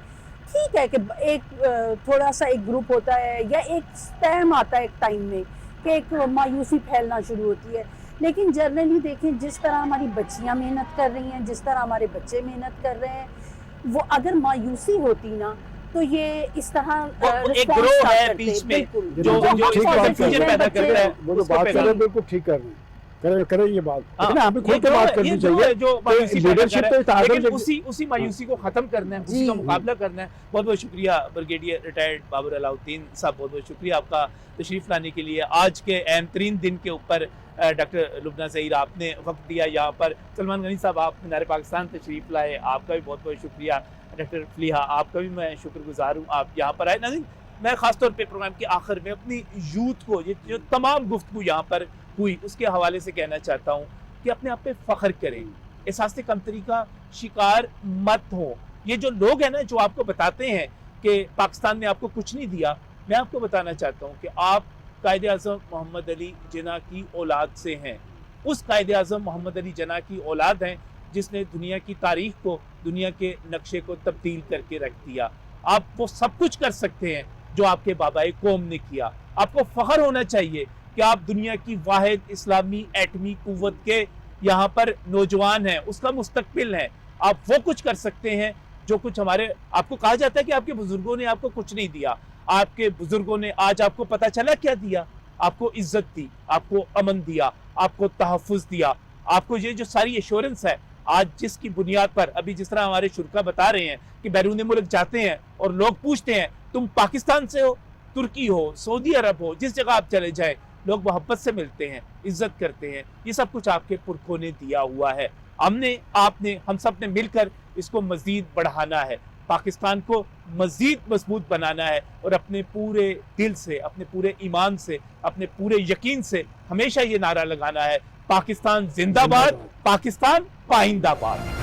ठीक है कि एक थोड़ा सा एक ग्रुप होता है या एक स्पैम आता है एक टाइम में कि एक मायूसी फैलना शुरू होती है, लेकिन जनरली देखें जिस तरह हमारी बच्चियां मेहनत कर रही हैं, जिस तरह हमारे बच्चे मेहनत कर रहे हैं, वो अगर मायूसी होती ना तो ये इस तरह एक response ग्रोह ना है करते, बीच में बिल्कुल। जो ठीक इसमें बात confusion कर रहे हैं। पैदा करता है। वो जो उसको बात कर रहे पैगाम- हैं बिल्कुल ठीक कर रहे हैं, करें ये बात, हाँ, लेकिन यहाँ पे ये खुल के ग्रोह बात है, करनी ये ग्रोह चाहिए। है जो मायूसी पैदा लीडरशिप कर तो रहा है, आदम लेकिन जब- उसी मायूसी को खत्म करना है, उसी जी। का मुकाबला करना है। बहुत बहुत शुक्रिया ब्रिगेडियर रिटायर्ड बाबर अलाउद्दीन साहब, बहुत बहुत शुक्रिया आपका तशरीफ लाने के लिए। आज के अहम तरीन दिन के ऊपर डॉक्टर लुबना ज़हीर आपने वक्त दिया यहाँ पर। सलमान गनी साहब आप मीनार पाकिस्तान तशरीफ लाए, आपका भी बहुत बहुत शुक्रिया। डॉक्टर फलीहा आपका भी मैं शुक्रगुजार हूँ, आप यहाँ पर आए। नाज़रीन, मैं ख़ासतौर पे प्रोग्राम के आखिर में अपनी यूथ को ये जो तमाम गुफ्तगू यहाँ पर हुई उसके हवाले से कहना चाहता हूँ कि अपने आप पे फ़ख्र करें, एहसास कमतरी का शिकार मत हो। ये जो लोग हैं ना जो आपको बताते हैं कि पाकिस्तान ने आपको कुछ नहीं दिया, मैं आपको बताना चाहता हूँ कि आप कायदे आज़म मोहम्मद अली जिन्ना की औलाद से हैं। उस कायदे आज़म मोहम्मद अली जिन्ना की औलाद हैं जिसने दुनिया की तारीख को, दुनिया के नक्शे को तब्दील करके रख दिया। आप वो सब कुछ कर सकते हैं जो आपके बाबाए कौम ने किया। आपको फ़ख्र होना चाहिए कि आप दुनिया की वाहिद इस्लामी एटमी कुव्वत के यहाँ पर नौजवान हैं, उसका मुस्तकबिल हैं। आप वो कुछ कर सकते हैं जो कुछ हमारे, आपको कहा जाता है कि आपके बुजुर्गों ने आपको कुछ नहीं दिया। आपके बुजुर्गों ने आज आपको पता चला क्या दिया? आपको इज्जत दी, आपको अमन दिया, आपको तहफ़्फ़ुज़ दिया, आपको ये जो सारी एश्योरेंस है आज जिसकी बुनियाद पर अभी जिस तरह हमारे शुरा बता रहे हैं कि बैरून मुल्क जाते हैं और लोग पूछते हैं तुम पाकिस्तान से हो, तुर्की हो, सऊदी अरब हो, जिस जगह आप चले जाए लोग मोहब्बत से मिलते हैं, इज्जत करते हैं। ये सब कुछ आपके पुरखों ने दिया हुआ है। हमने, आपने, हम सब ने मिलकर इसको मज़ीद बढ़ाना है, पाकिस्तान को मज़ीद मजबूत बनाना है और अपने पूरे दिल से, अपने पूरे ईमान से, अपने पूरे यकीन से हमेशा ये नारा लगाना है, पाकिस्तान जिंदाबाद, पाकिस्तान पाइंदाबाद।